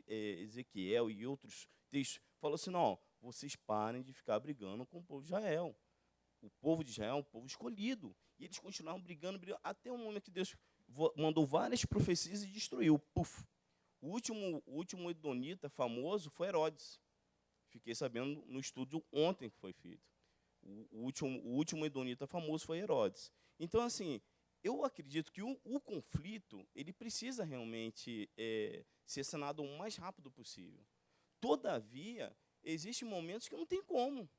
Ezequiel e outros textos, falou assim, não, vocês parem de ficar brigando com o povo de Israel. O povo de Israel é um povo escolhido. E eles continuaram brigando, até o momento que Deus mandou várias profecias e destruiu. Puf. O último edonita famoso foi Herodes. Fiquei sabendo no estudo ontem que foi feito. O último edonita famoso foi Herodes. Então, assim, eu acredito que o conflito ele precisa realmente ser sanado o mais rápido possível. Todavia, existem momentos que não tem como.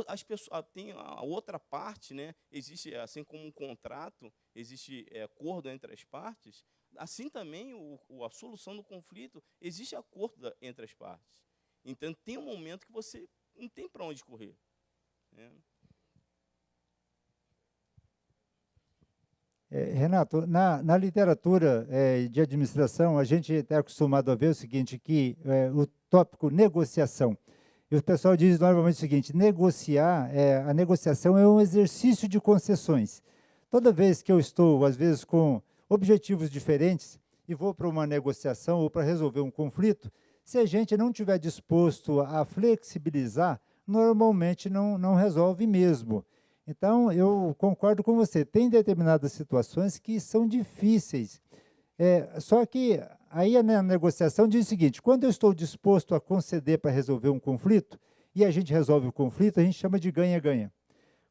As pessoas tem a outra parte, né? Existe, assim como um contrato, existe acordo entre as partes, assim também a solução do conflito, existe acordo entre as partes. Então tem um momento que você não tem para onde correr, né? Renato, na literatura de administração, a gente está acostumado a ver o seguinte, que o tópico negociação. E o pessoal diz normalmente o seguinte, a negociação é um exercício de concessões. Toda vez que eu estou, às vezes, com objetivos diferentes e vou para uma negociação ou para resolver um conflito, se a gente não estiver disposto a flexibilizar, normalmente não resolve mesmo. Então, eu concordo com você, tem determinadas situações que são difíceis. Só que aí a negociação diz o seguinte, quando eu estou disposto a conceder para resolver um conflito, e a gente resolve o conflito, a gente chama de ganha-ganha.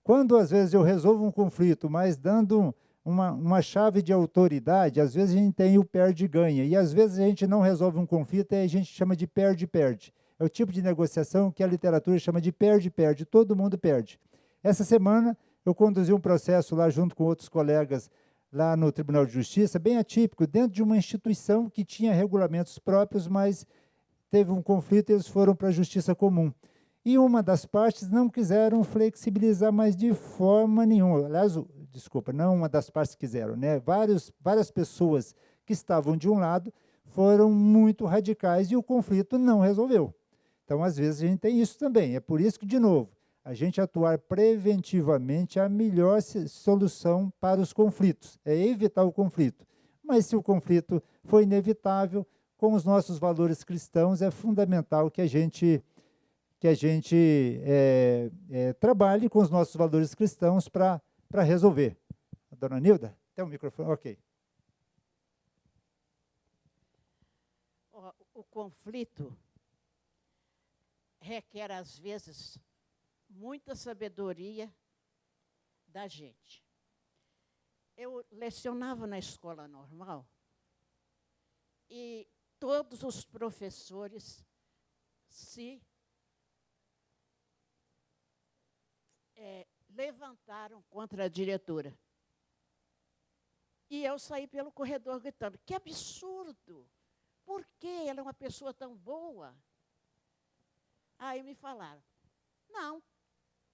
Quando, às vezes, eu resolvo um conflito, mas dando uma chave de autoridade, às vezes a gente tem o perde-ganha, e às vezes a gente não resolve um conflito, e a gente chama de perde-perde. É o tipo de negociação que a literatura chama de perde-perde, todo mundo perde. Essa semana, eu conduzi um processo lá junto com outros colegas, lá no Tribunal de Justiça, bem atípico, dentro de uma instituição que tinha regulamentos próprios, mas teve um conflito e eles foram para a Justiça Comum. E uma das partes não quiseram flexibilizar mais de forma nenhuma. Aliás, desculpa, não uma das partes quiseram, né? Várias pessoas que estavam de um lado foram muito radicais e o conflito não resolveu. Então, às vezes, a gente tem isso também. É por isso que, de novo, a gente atuar preventivamente é a melhor solução para os conflitos, é evitar o conflito. Mas se o conflito for inevitável, com os nossos valores cristãos, é fundamental que a gente trabalhe com os nossos valores cristãos para resolver. A dona Nilda, tem um microfone? Ok. O conflito requer, às vezes, muita sabedoria da gente. Eu lecionava na escola normal e todos os professores se levantaram contra a diretora. E eu saí pelo corredor gritando, que absurdo! Por que ela é uma pessoa tão boa? Aí me falaram, não,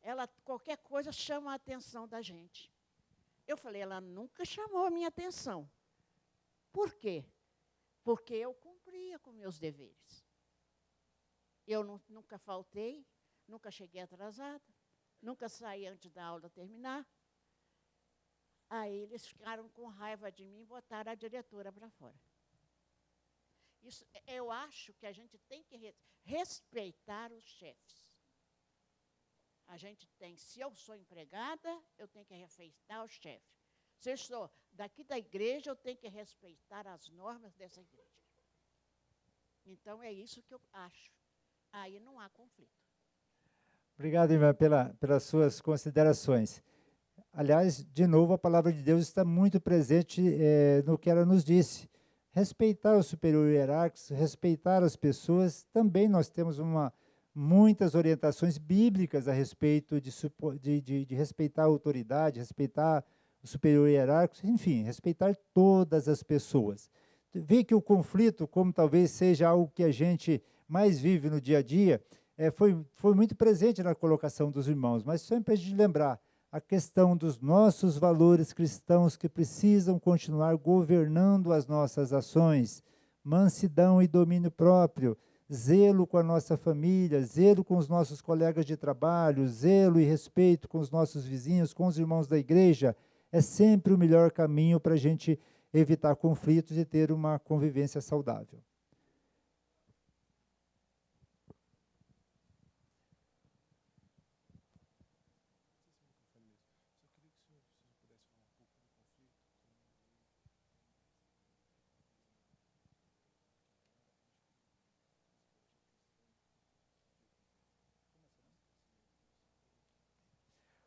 ela qualquer coisa chama a atenção da gente. Eu falei, ela nunca chamou a minha atenção. Por quê? Porque eu cumpria com meus deveres. Eu nunca faltei, nunca cheguei atrasada, nunca saí antes da aula terminar. Aí eles ficaram com raiva de mim e botaram a diretora para fora. Isso, eu acho que a gente tem que respeitar os chefes. A gente tem, se eu sou empregada, eu tenho que respeitar o chefe. Se eu estou daqui da igreja, eu tenho que respeitar as normas dessa igreja. Então, é isso que eu acho. Aí não há conflito. Obrigado, irmã, pelas suas considerações. Aliás, de novo, a palavra de Deus está muito presente no que ela nos disse. Respeitar os superiores hierárquicos, respeitar as pessoas, também nós temos muitas orientações bíblicas a respeito de respeitar a autoridade, respeitar os superiores hierárquicos, enfim, respeitar todas as pessoas. Vê que o conflito, como talvez seja algo que a gente mais vive no dia a dia, foi muito presente na colocação dos irmãos, mas sempre a gente lembrar a questão dos nossos valores cristãos que precisam continuar governando as nossas ações, mansidão e domínio próprio, zelo com a nossa família, zelo com os nossos colegas de trabalho, zelo e respeito com os nossos vizinhos, com os irmãos da igreja, é sempre o melhor caminho para a gente evitar conflitos e ter uma convivência saudável.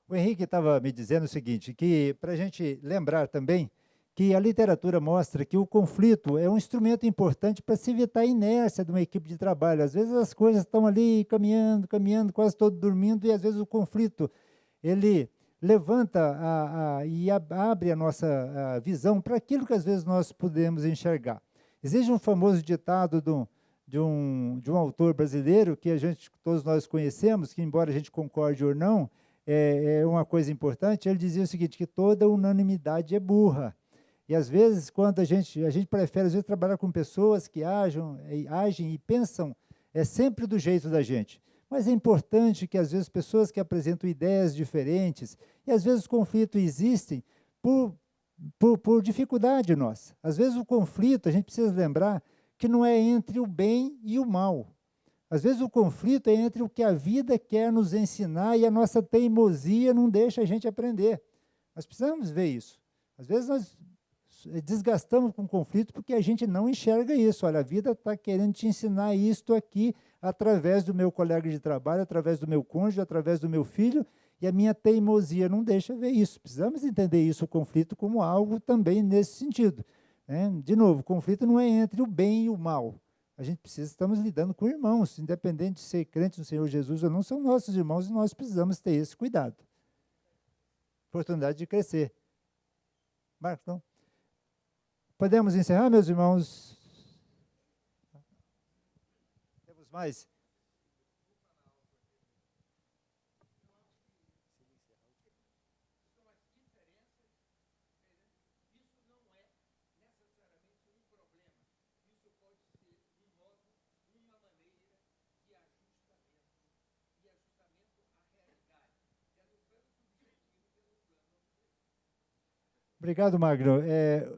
O Henrique estava me dizendo o seguinte, que para a gente lembrar também que a literatura mostra que o conflito é um instrumento importante para se evitar a inércia de uma equipe de trabalho. Às vezes as coisas estão ali caminhando, quase todo dormindo, e às vezes o conflito, ele levanta e abre a nossa visão para aquilo que às vezes nós podemos enxergar. Existe um famoso ditado de um autor brasileiro, que todos nós conhecemos, que embora a gente concorde ou não, é uma coisa importante. Ele dizia o seguinte, que toda unanimidade é burra. E às vezes, quando a gente prefere às vezes, trabalhar com pessoas que agem e pensam sempre do jeito da gente. Mas é importante que às vezes pessoas que apresentam ideias diferentes, e às vezes os conflitos existem por dificuldade nossa. Às vezes o conflito, a gente precisa lembrar que não é entre o bem e o mal. Às vezes o conflito é entre o que a vida quer nos ensinar e a nossa teimosia não deixa a gente aprender. Nós precisamos ver isso. Às vezes nós desgastamos com conflito porque a gente não enxerga isso. Olha, a vida está querendo te ensinar isto aqui através do meu colega de trabalho, através do meu cônjuge, através do meu filho, e a minha teimosia não deixa ver isso. Precisamos entender isso, o conflito, como algo também nesse sentido. De novo, o conflito não é entre o bem e o mal. A gente estamos lidando com irmãos, independente de ser crente no Senhor Jesus ou não, são nossos irmãos e nós precisamos ter esse cuidado. Oportunidade de crescer. Marcos, não? Podemos encerrar, meus irmãos? Temos mais? Obrigado, Magno.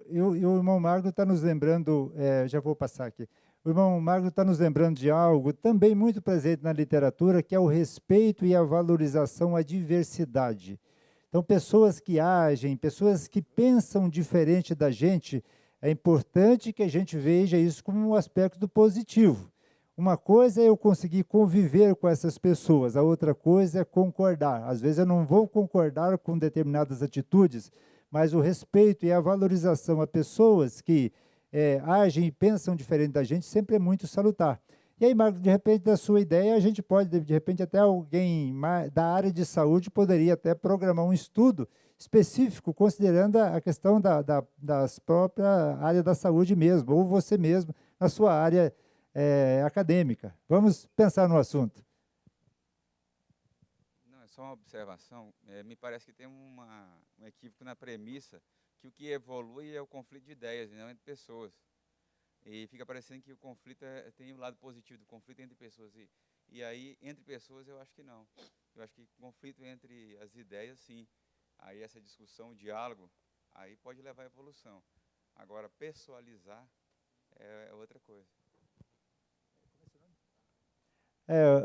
O irmão Magno está nos lembrando, já vou passar aqui, o irmão Magno está nos lembrando de algo também muito presente na literatura, que é o respeito e a valorização à diversidade. Então, pessoas que agem, pessoas que pensam diferente da gente, é importante que a gente veja isso como um aspecto positivo. Uma coisa é eu conseguir conviver com essas pessoas, a outra coisa é concordar. Às vezes eu não vou concordar com determinadas atitudes, mas o respeito e a valorização a pessoas que agem e pensam diferente da gente sempre é muito salutar. E aí, Marcos, de repente, da sua ideia, a gente pode, de repente, até alguém da área de saúde poderia até programar um estudo específico, considerando a questão das próprias áreas da saúde mesmo, ou você mesmo, na sua área acadêmica. Vamos pensar no assunto. Só uma observação, me parece que tem um equívoco na premissa que o que evolui é o conflito de ideias, não entre pessoas. E fica parecendo que o conflito tem o lado positivo do conflito entre pessoas. E aí, entre pessoas, eu acho que não. Eu acho que conflito entre as ideias, sim. Aí essa discussão, o diálogo, aí pode levar à evolução. Agora, pessoalizar é outra coisa.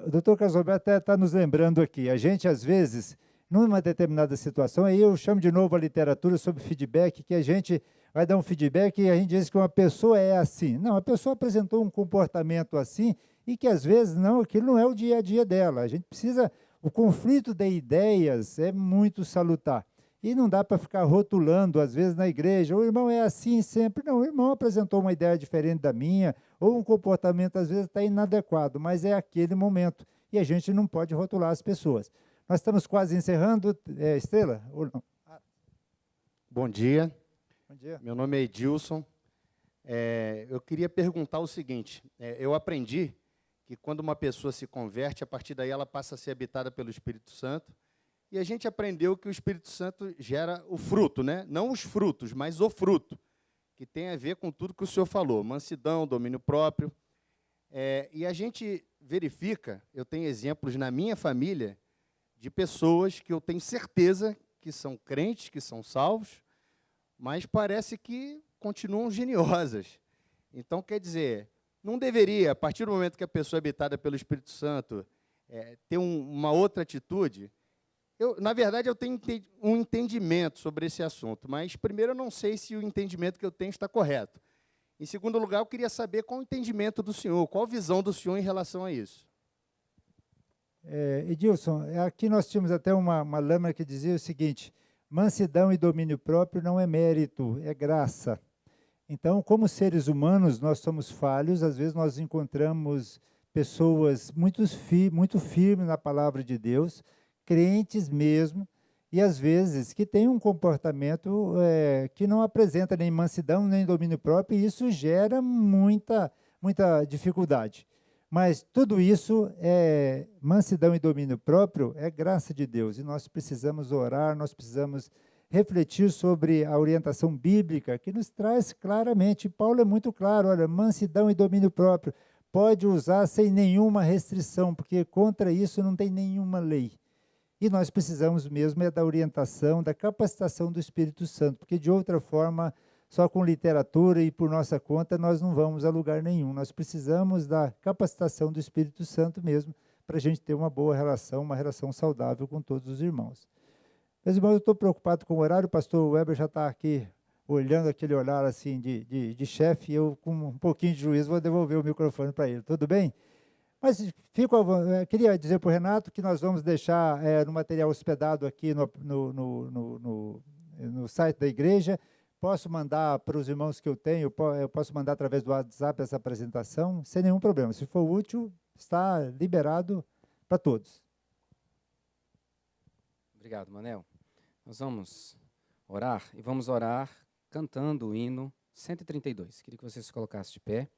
O doutor Carlos Roberto está nos lembrando aqui, a gente às vezes numa determinada situação. Aí eu chamo de novo a literatura sobre feedback, que a gente vai dar um feedback e a gente diz que uma pessoa é assim. Não, a pessoa apresentou um comportamento assim e que às vezes não, aquilo não é o dia a dia dela. A gente precisa, o conflito de ideias é muito salutar. E não dá para ficar rotulando, às vezes, na igreja, o irmão é assim sempre. Não, o irmão apresentou uma ideia diferente da minha, ou um comportamento, às vezes, está inadequado, mas é aquele momento. E a gente não pode rotular as pessoas. Nós estamos quase encerrando. Estrela? Ou não? Bom dia. Bom dia. Meu nome é Edilson. Eu queria perguntar o seguinte. Eu aprendi que quando uma pessoa se converte, a partir daí ela passa a ser habitada pelo Espírito Santo. E a gente aprendeu que o Espírito Santo gera o fruto, né? Não os frutos, mas o fruto, que tem a ver com tudo que o senhor falou, mansidão, domínio próprio. E a gente verifica, eu tenho exemplos na minha família, de pessoas que eu tenho certeza que são crentes, que são salvos, mas parece que continuam geniosas. Então, quer dizer, não deveria, a partir do momento que a pessoa é habitada pelo Espírito Santo, ter uma outra atitude? Na verdade, eu tenho um entendimento sobre esse assunto, mas, primeiro, eu não sei se o entendimento que eu tenho está correto. Em segundo lugar, eu queria saber qual o entendimento do senhor, qual a visão do senhor em relação a isso. Edilson, aqui nós tínhamos até uma lâmina que dizia o seguinte: mansidão e domínio próprio não é mérito, é graça. Então, como seres humanos, nós somos falhos, às vezes nós encontramos pessoas muito firmes na palavra de Deus, crentes mesmo, e às vezes que têm um comportamento que não apresenta nem mansidão, nem domínio próprio, e isso gera muita dificuldade. Mas tudo isso, mansidão e domínio próprio, é graça de Deus, e nós precisamos orar, nós precisamos refletir sobre a orientação bíblica, que nos traz claramente, Paulo é muito claro, olha, mansidão e domínio próprio, pode usar sem nenhuma restrição, porque contra isso não tem nenhuma lei. E nós precisamos mesmo da orientação, da capacitação do Espírito Santo, porque de outra forma, só com literatura e por nossa conta, nós não vamos a lugar nenhum. Nós precisamos da capacitação do Espírito Santo mesmo, para a gente ter uma boa relação, uma relação saudável com todos os irmãos. Meus irmãos, eu estou preocupado com o horário, o pastor Weber já está aqui olhando aquele olhar assim de chefe, e eu, com um pouquinho de juízo, vou devolver o microfone para ele. Tudo bem? Mas queria dizer para o Renato que nós vamos deixar no material hospedado aqui no site da igreja. Posso mandar para os irmãos que eu tenho, eu posso mandar através do WhatsApp essa apresentação, sem nenhum problema. Se for útil, está liberado para todos. Obrigado, Manel. Nós vamos orar, e vamos orar cantando o hino 132. Queria que você se colocasse de pé.